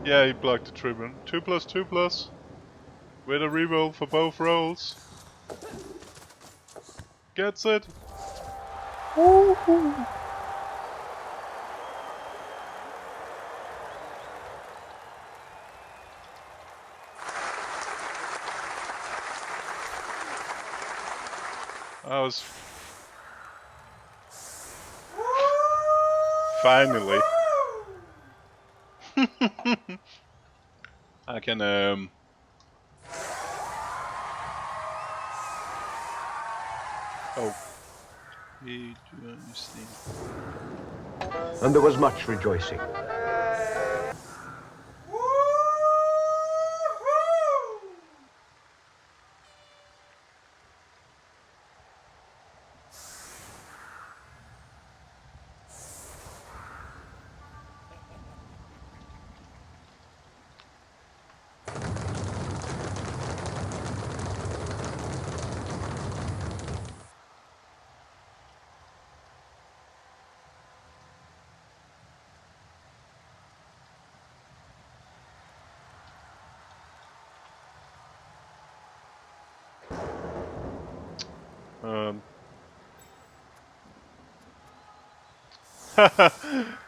Yeah, he blocked the tribune. 2 plus, 2 plus. With a reroll for both rolls. Gets it. Woohoo! I was finally. I can Oh. And there was much rejoicing.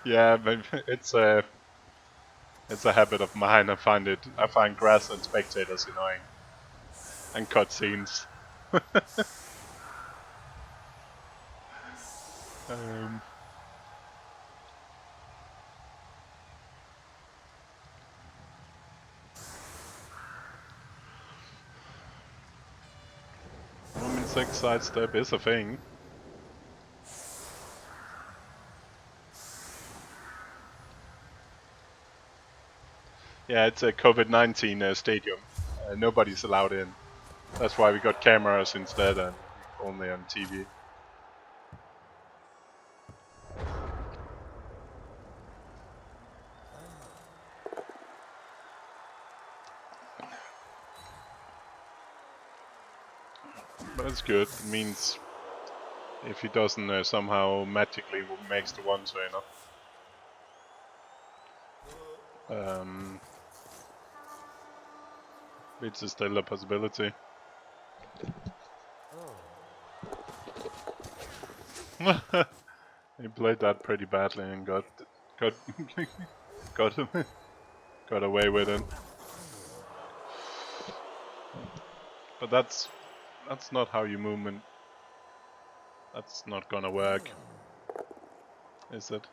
Yeah, but it's a habit of mine. I find grass and spectators annoying, and cutscenes. Roman 6 sidestep is a thing. Yeah, it's a COVID-19 stadium. Nobody's allowed in. That's why we got cameras instead and only on TV. But it's good. It means if he doesn't somehow magically makes the one trainer. Which is still a possibility. He played that pretty badly and got got got away with it. But that's not how you movement. That's not gonna work, is it?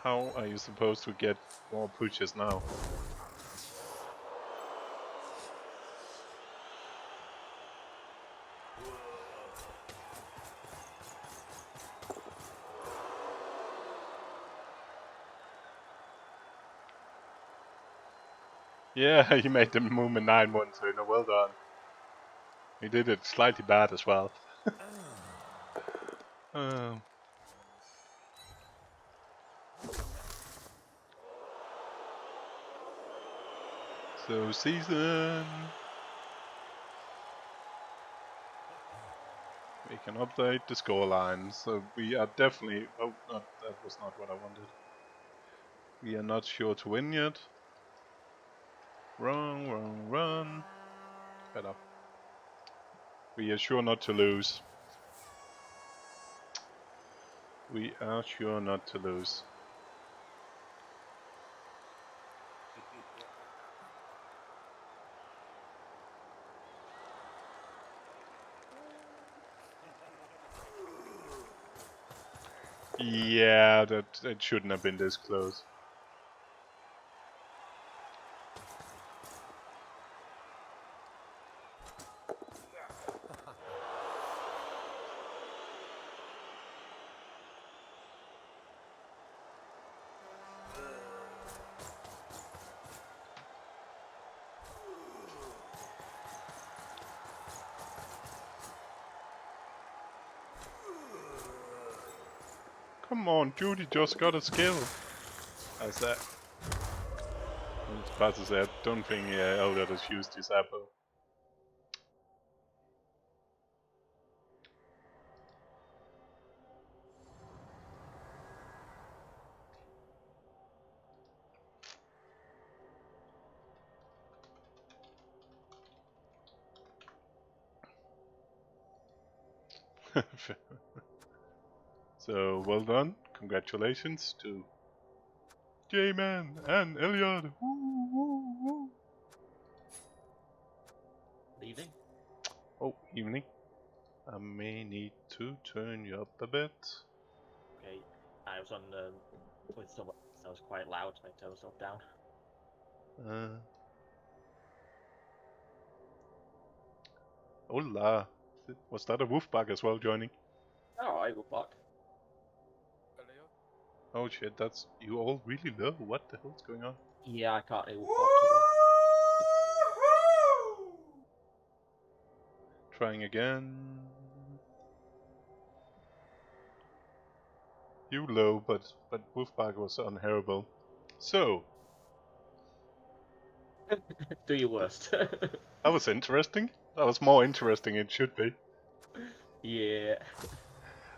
How are you supposed to get more pushes now? Yeah, he made the movement 9-1 turner, well done. He did it slightly bad as well. So season. We can update the scoreline. So we are definitely. Oh, that was not what I wanted. We are not sure to win yet. Run. Better. We are sure not to lose. We are sure not to lose. Yeah, that shouldn't have been this close. Come on, Judy just got a skill. I said. I was about to say, I don't think Elyod has used his apple. So, well done. Congratulations to JMEN and Elyod. Woo, woo, woo. Evening. Oh, evening. I may need to turn you up a bit. Okay, I was on with someone, so I was quite loud, so I turned myself down. Hola. Was that a wolf bug as well joining? Oh, I will block. Oh shit, that's you all really low. What the hell's going on? Yeah, I can't hear block too well. Trying again. You low, but Wolfbag was unhearable. So Do your worst. that was interesting. That was more interesting it should be. Yeah.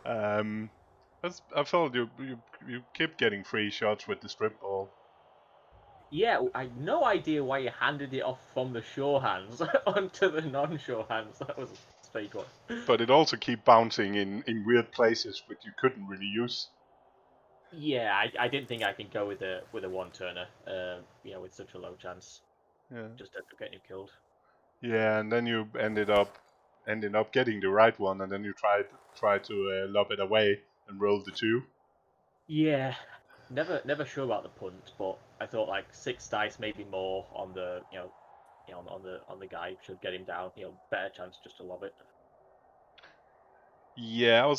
I felt you kept getting free shots with the strip ball. Yeah, I had no idea why you handed it off from the sure hands onto the non-sure hands. That was a fake one. But it also keep bouncing in weird places which you couldn't really use. Yeah, I didn't think I could go with a one turner. With such a low chance. Yeah. Just end up getting you killed. Yeah, and then you ended up getting the right one, and then you tried to lob it away and roll the 2. Yeah, never sure about the punt, but I thought like 6 dice, maybe more on the on the guy should get him down. Better chance just to lob it. Yeah, I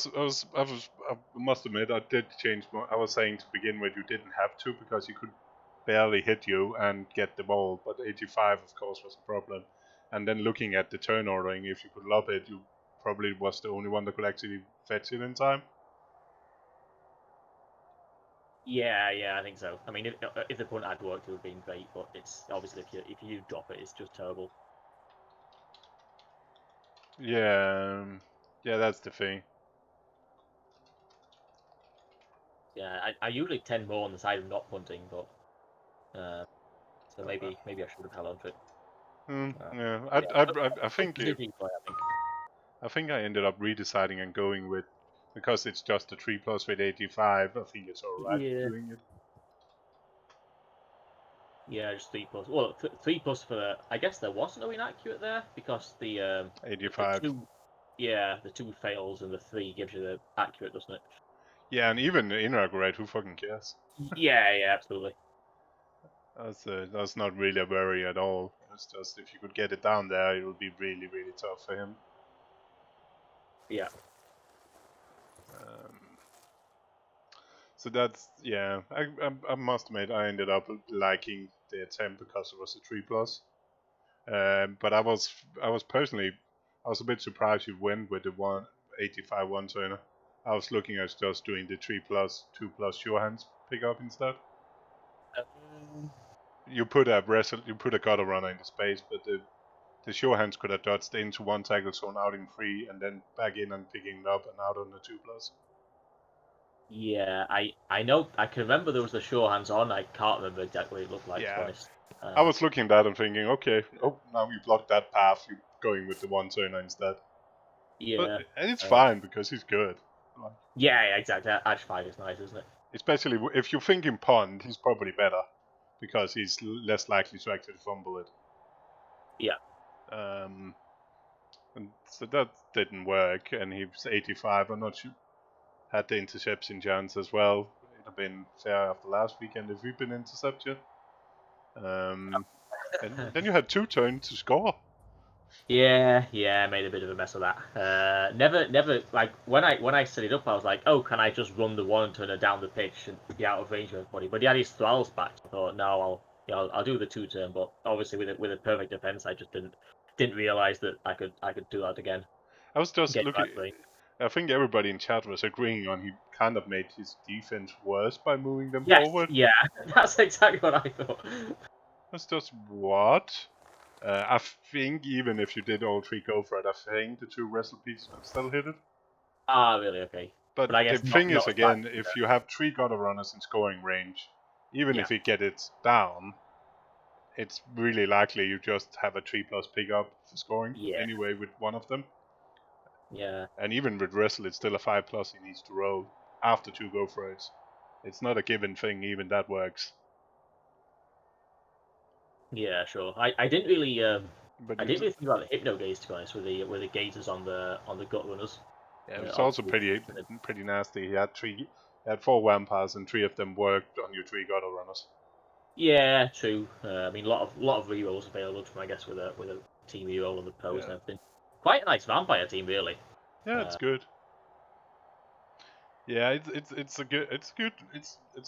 must admit I did change. I was saying to begin with you didn't have to because you could barely hit you and get the ball, but 85 of course was a problem. And then looking at the turn ordering, if you could lob it, you probably was the only one that could actually fetch it in time. Yeah, I think so. I mean, if the punt had worked, it would have been great, but it's obviously if you drop it, it's just terrible. Yeah, that's the thing. Yeah, I usually tend more on the side of not punting, but so maybe I should have held on to it. Yeah, I think Play, I think. I think I ended up redeciding and going with, because it's just a 3+ with 85. I think it's alright doing it. Yeah, just 3+. Well, 3+ for the. I guess there was no inaccurate there because the 85. The two fails and the 3 gives you the accurate, doesn't it? Yeah, and even the inaccurate, who fucking cares? Yeah, absolutely. That's not really a worry at all. It's just if you could get it down there, it would be really, really tough for him. Yeah. So that's, yeah, I must admit I ended up liking the attempt because it was a 3+. But I was personally, I was a bit surprised you went with the 185 one-turner. I was looking at just doing the 3+, 2+ sure hands pickup instead. You put a gutter runner into space, but the sure hands could have dodged into one tackle zone out in 3 and then back in and picking it up and out on the 2+. Yeah, I know. I can remember there was the sure hands on. I can't remember exactly what it looked like, to be honest. I was looking at that and thinking, okay, now you blocked that path, you're going with the one-turner instead. Yeah. And it's fine because he's good. Yeah, exactly. Edge 5 is nice, isn't it? Especially if you're thinking punt, he's probably better because he's less likely to actually fumble it. Yeah. And so that didn't work, and he was 85. I'm not sure. Had the interception chance as well. It'd have been fair after last weekend if we'd been intercepted. And then you had 2 turns to score. Yeah, I made a bit of a mess of that. Never like when I set it up, I was like, oh, can I just run the one turner down the pitch and be out of range of everybody? But he had his thralls back. So I thought, no, I'll do the 2 turn. But obviously with a perfect defense, I just didn't realize that I could do that again. I was just looking. I think everybody in chat was agreeing on he kind of made his defense worse by moving them forward. Yeah, that's exactly what I thought. That's just what? I think even if you did all 3 go for it, I think the 2 wrestle pieces could still hit it. Ah, really? Okay. But I guess the thing is, again, back, if you have 3 gutter runners in scoring range, even if you get it down, it's really likely you just have a 3+ pickup for scoring anyway with one of them. Yeah. And even with wrestle, it's still a 5+ he needs to roll after 2 go for it. It's not a given thing, even that works. Yeah, sure. I didn't really I didn't really think about the hypno gaze, to be honest, with the gazes on the gut runners. Yeah, it's also pretty nasty. He had 4 vampires and 3 of them worked on your 3 gutter runners. Yeah, true. I mean, a lot of rerolls available to him, I guess, with a team reroll on the pros and everything. Quite a nice vampire team, really. Yeah, it's good. Yeah, it's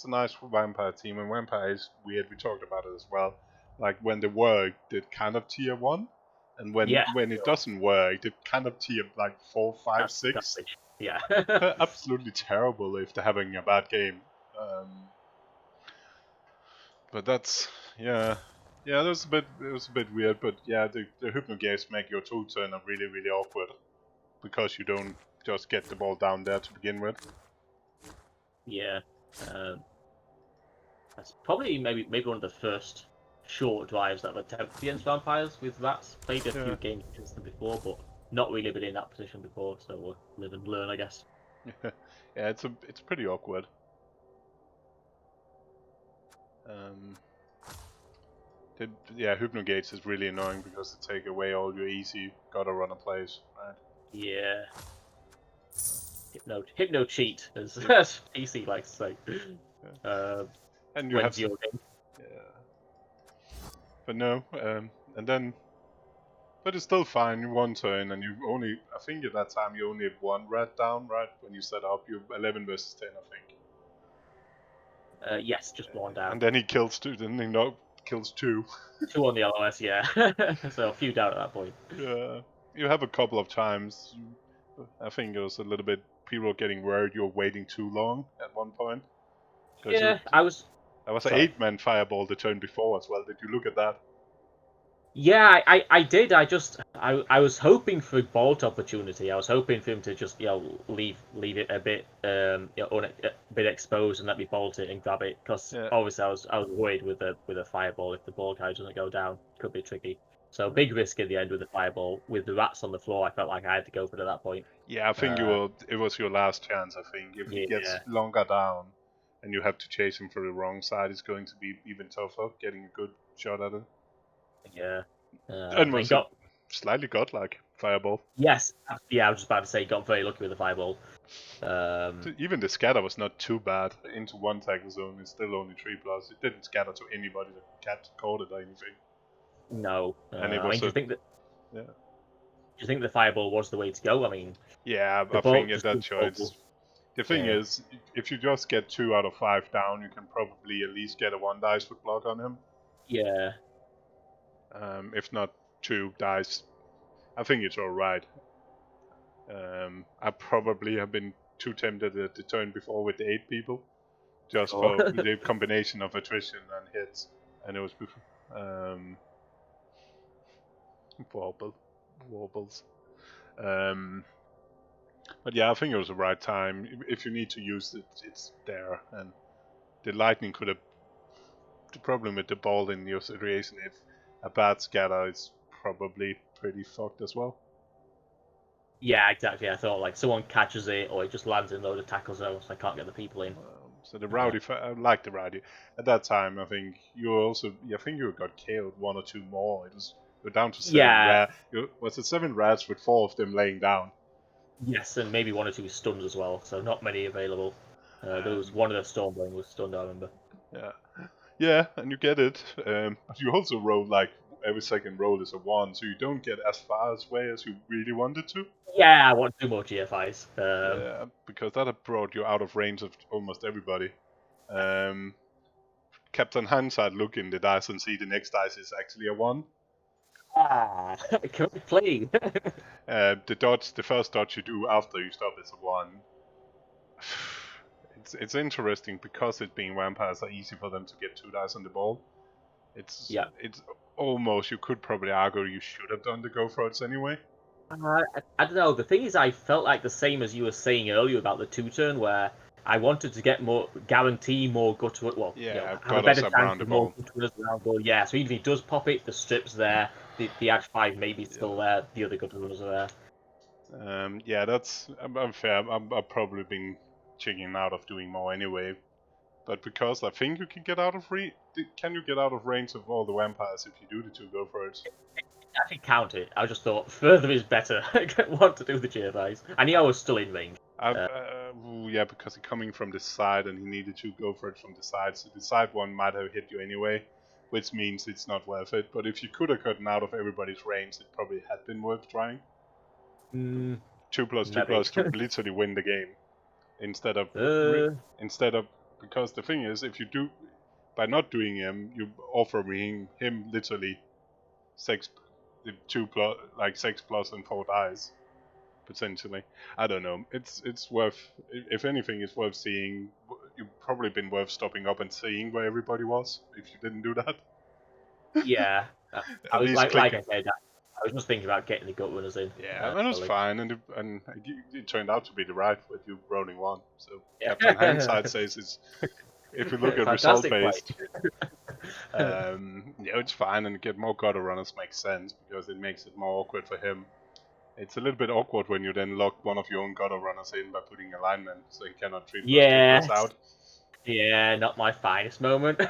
a nice vampire team, and vampire is weird. We talked about it as well. Like when they work, they're kind of tier 1, and when it doesn't work, they're kind of tier like 4, 5, 6. Yeah. Absolutely terrible if they're having a bad game. But that's it was a bit weird. But yeah, the hypno gaze make your 2 turn really, really awkward because you don't just get the ball down there to begin with. Yeah. That's probably maybe one of the first short drives that I've attempted against vampires with rats. Played a few games against them before, but not really been in that position before, so we'll live and learn, I guess. Yeah, it's pretty awkward. Hypno gates is really annoying because they take away all your easy gutter runner plays, right? Yeah. Hypno cheat, as PC likes to say. And you have to, but no, and then, but it's still fine. You 1 turn, and I think at that time you only have 1 rat down, right? When you set up, you're 11 versus 10, I think. Yes, just one down. And then he kills two. Then he kills two. 2 on the LOS, yeah. So a few down at that point. Yeah, you have a couple of times. I think it was a little bit people getting worried you're waiting too long at one point. Yeah, I was. That was an Sorry. 8-man fireball the turn before as well. Did you look at that? Yeah, I did. I was hoping for a bolt opportunity. I was hoping for him to just leave it a bit a bit exposed and let me bolt it and grab it, because obviously I was worried with a fireball. If the ball guy doesn't go down, could be tricky. So big risk in the end with the fireball. With the rats on the floor, I felt like I had to go for it at that point. Yeah, I think it was your last chance. I think if he gets longer down and you have to chase him for the wrong side, it's going to be even tougher getting a good shot at it. Yeah. And was slightly godlike fireball. Yes. Yeah, I was just about to say, got very lucky with the fireball. Even the scatter was not too bad into one tackle zone. It's still only 3+. It didn't scatter to anybody that caught it or anything. No. And it I was mean, do you think that? Yeah. Do you think the fireball was the way to go? I mean. Yeah, I think at that choice. The thing is, if you just get 2 out of 5 down, you can probably at least get a 1 dice foot block on him. Yeah. If not 2 dice, I think it's alright. I probably have been too tempted at the turn before with the 8 people, just for the combination of attrition and hits, and it was wobbles. But yeah, I think it was the right time. If you need to use it, it's there, and the lightning could have. The problem with the ball in your situation, if a bad scatter, is probably pretty fucked as well. Yeah, exactly. I thought like someone catches it, or it just lands in a load of tackle zones. So I can't get the people in. So the rowdy, I like the rowdy. At that time, I think you got killed 1 or 2 more. You're down to 7. Was it 7 rats with 4 of them laying down? Yes, and maybe 1 or 2 stuns as well. So not many available. There was one of the Stormblade was stunned, I remember. Yeah, and you get it. You also roll like every second roll is a 1, so you don't get as far away as you really wanted to. Yeah, I want 2 more GFIs. Yeah, because that had brought you out of range of almost everybody. Captain Hindsight look in the dice and see the next dice is actually a 1. Correct playing. The first dodge you do after you stop is a 1. It's interesting because it being vampires are easy for them to get 2 dice on the ball. It's almost, you could probably argue you should have done the go for it anyway. I don't know. The thing is, I felt like the same as you were saying earlier about the 2-turn, where I wanted to get guarantee more gutter. Well, have a better chance of more gutter around goal. Yeah, so even if he does pop it, the strip's there, the Ash 5 maybe still there, the other gutter runners are there. Yeah, that's unfair. I've probably been checking out of doing more anyway. But because I think you can get out of range of all the vampires if you do the 2 go for it? I can count it. I just thought further is better. I want to do the GFIs. I knew I was still in range. Yeah, because he's coming from the side and he needed to go for it from the side. So the side one might have hit you anyway, which means it's not worth it. But if you could have gotten out of everybody's range, it probably had been worth trying. 2+2+ to literally win the game. Instead of because the thing is, if you do, by not doing him, you offer him literally 6+ and 4 dice potentially. I don't know. It's worth, if anything, it's worth seeing. You've probably been worth stopping up and seeing where everybody was if you didn't do that. Yeah, I was like I said, I was just thinking about getting the gut runners in. Yeah, that was fine, and it turned out to be the right with you rolling 1. So Captain Hindsight says it's. If you look at result based, it's fine, and get more gutter runners makes sense because it makes it more awkward for him. It's a little bit awkward when you then lock one of your own gutter runners in by putting alignment, so he cannot 3+2+ out. Yeah, not my finest moment.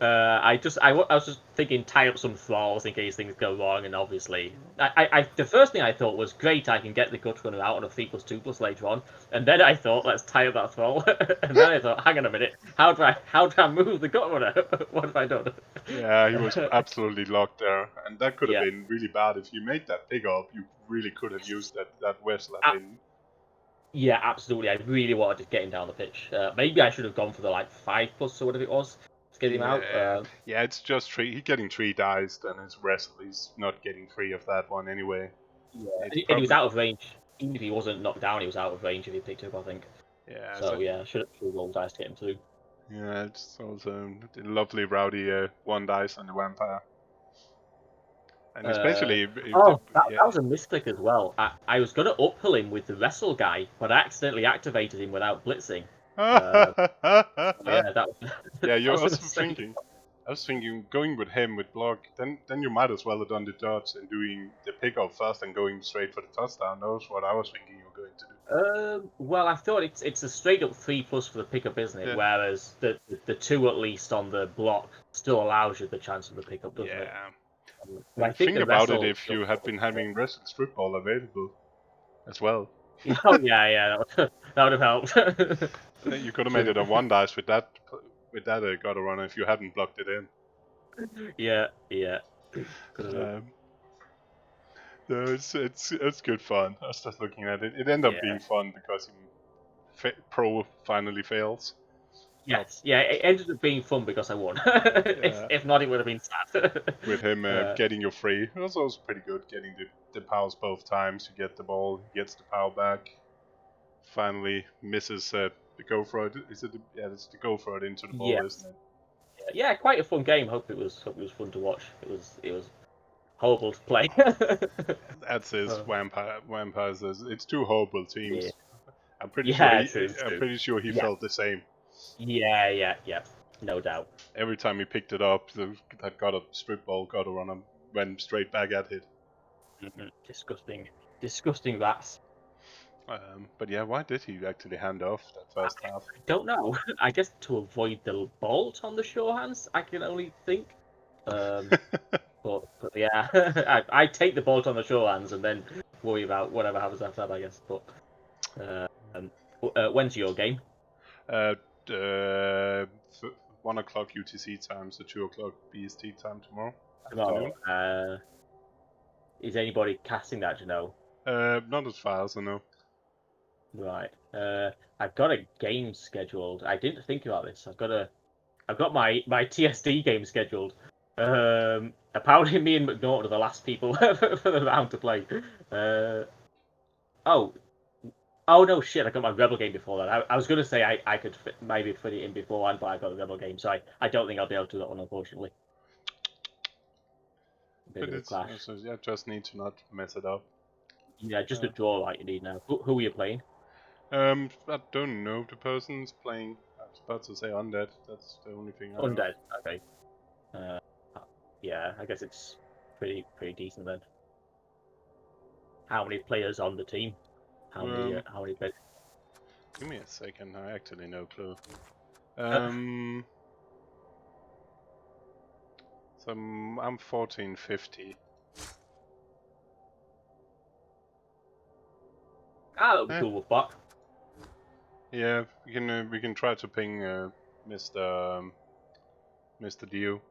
I was just thinking, tie up some thralls in case things go wrong, and obviously, the first thing I thought was great. I can get the gut runner out on a 3+2+ later on, and then I thought, let's tie up that thrall, and then I thought, hang on a minute, how do I move the gut runner? What have I done? Yeah, he was absolutely locked there, and that could have been really bad if you made that pick up. You really could have used that vessel in. Yeah, absolutely. I really wanted to get him down the pitch. Maybe I should have gone for the like 5+ or whatever it was to get him out. Yeah, it's just he's getting 3 dice, and his wrestle he's not getting 3 of that one anyway. Yeah, It's and he was probably out of range. Even if he wasn't knocked down, he was out of range if he picked up, I think. yeah. So yeah, should have rolled dice to get him through. Yeah, it's also the lovely rowdy 1 dice on the vampire, and especially That was a misclick as well. I was gonna uphill him with the wrestle guy, but I accidentally activated him without blitzing. Yeah, that was, yeah. that I was a was mistake. thinking going with him with block. Then you might as well have done the dodge and doing the pickup first and going straight for the touchdown. That was what I was thinking you were going to do. Well, I thought it's a straight up 3+ for the pickup, isn't it? Yeah. Whereas the 2 at least on the block still allows you the chance of the pickup, doesn't it? Yeah. But I And think think the about it wrestle. if you had been having wrestle strip ball available as well. Oh yeah, that would have helped. You could have made it a 1 dice with that gutter runner if you hadn't blocked it in. Yeah. Could have. Um, no, it's good fun. I was just looking at it. It ended up being fun because Pro finally fails. Yes, yeah, it ended up being fun because I won. If not, it would have been sad. With him getting you free. It was also pretty good getting the powers both times. You get the ball, he gets the power back. Finally misses the go for it. Is it? It's the go for it into the ball, isn't it? Yeah, quite a fun game. Hope it was fun to watch. It was horrible to play. That's his vampires. It's 2 horrible teams. Yeah. I'm pretty True. I'm pretty sure he felt the same. Yeah, no doubt. Every time he picked it up, that got a strip ball, got a runner, went straight back at it. Disgusting rats. But yeah, why did he actually hand off that first half? I don't know. I guess to avoid the bolt on the shore hands, I can only think. But yeah, I take the bolt on the shore hands and then worry about whatever happens after that, I guess. But when's your game? 1 o'clock UTC time, so 2 o'clock BST time tomorrow afternoon. Is anybody casting that? Do you know? Not as far as I know. Right. I've got a game scheduled. I didn't think about this. I've got my TSD game scheduled. Apparently, me and McNaughton are the last people for the round to play. Oh no, shit! I got my Rebel game before that. I was going to say I could maybe fit it in beforehand, but I got the Rebel game, so I don't think I'll be able to do that one, unfortunately. But it's also, just need to not mess it up. Yeah, just a draw like you need now. Who are you playing? I don't know the person's playing. I was about to say Undead. That's the only thing. Undead. Okay. Yeah, I guess it's pretty decent then. How many players on the team? How many players? Give me a second. I actually no clue. So I'm 1450. That would be cool with Buck. Yeah, we can try to ping Mr. Dio.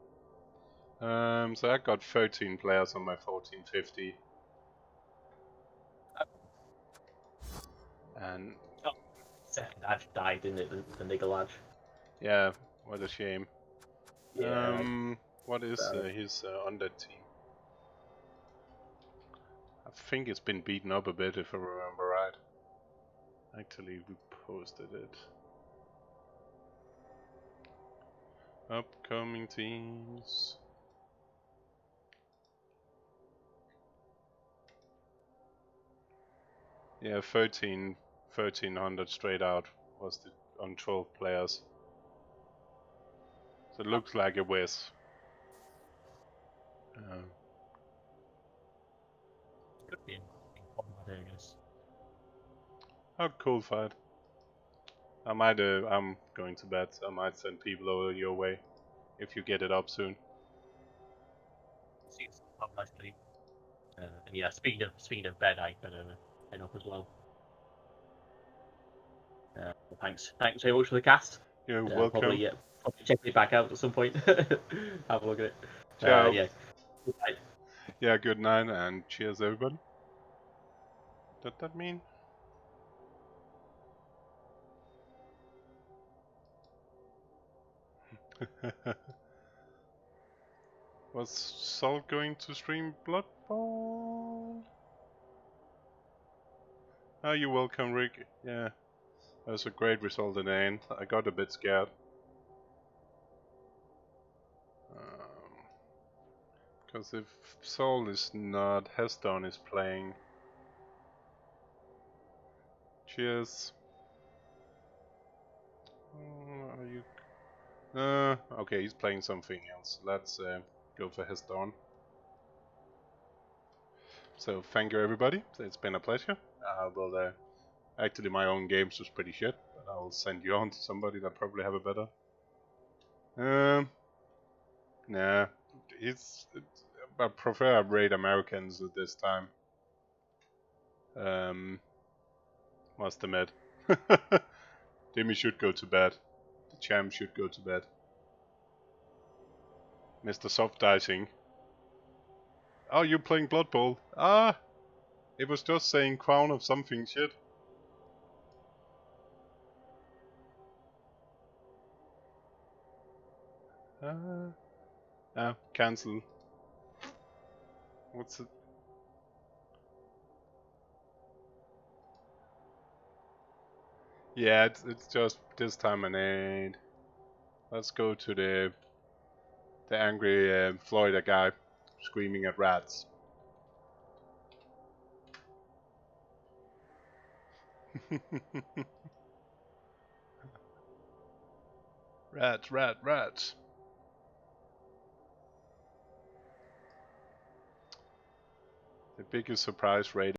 So I got 13 players on my 1450. And Second Edge died, didn't it? The nigger Edge. Yeah, what a shame. Yeah. What is his Undead team? I think it's been beaten up a bit, if I remember right. Actually, we posted it. Upcoming teams. Yeah, 1300 straight out was the on 12 players. So it looks like a whiz. Could be I guess. Oh, cool fight. I'm going to bet. I might send people over your way if you get it up soon. See, it's nicely. And yeah, speaking of bed, I better head up as well. Thanks very much for the cast. You're welcome. Probably check it back out at some point. Have a look at it. Ciao. Yeah. Good night. Yeah, good night and cheers everybody. What does that mean? Was Salt going to stream Blood Bowl? Oh, you're welcome, Rick. Yeah, that was a great result in the end. I got a bit scared. Because if Soul is not, Heston is playing. Cheers. Are you? Okay, he's playing something else. Let's go for Heston. So thank you everybody. It's been a pleasure. Well, actually my own games was pretty shit, but I'll send you on to somebody that probably have a better. Nah, I prefer raid Americans at this time. Must admit. Timmy should go to bed. The champ should go to bed. Mr. Soft Dicing. Oh, you're playing Blood Bowl. Ah! It was just saying crown of something shit. Cancel. What's it? Yeah, it's just this time and aid. Let's go to the angry Florida guy screaming at rats. Rats. The biggest surprise raid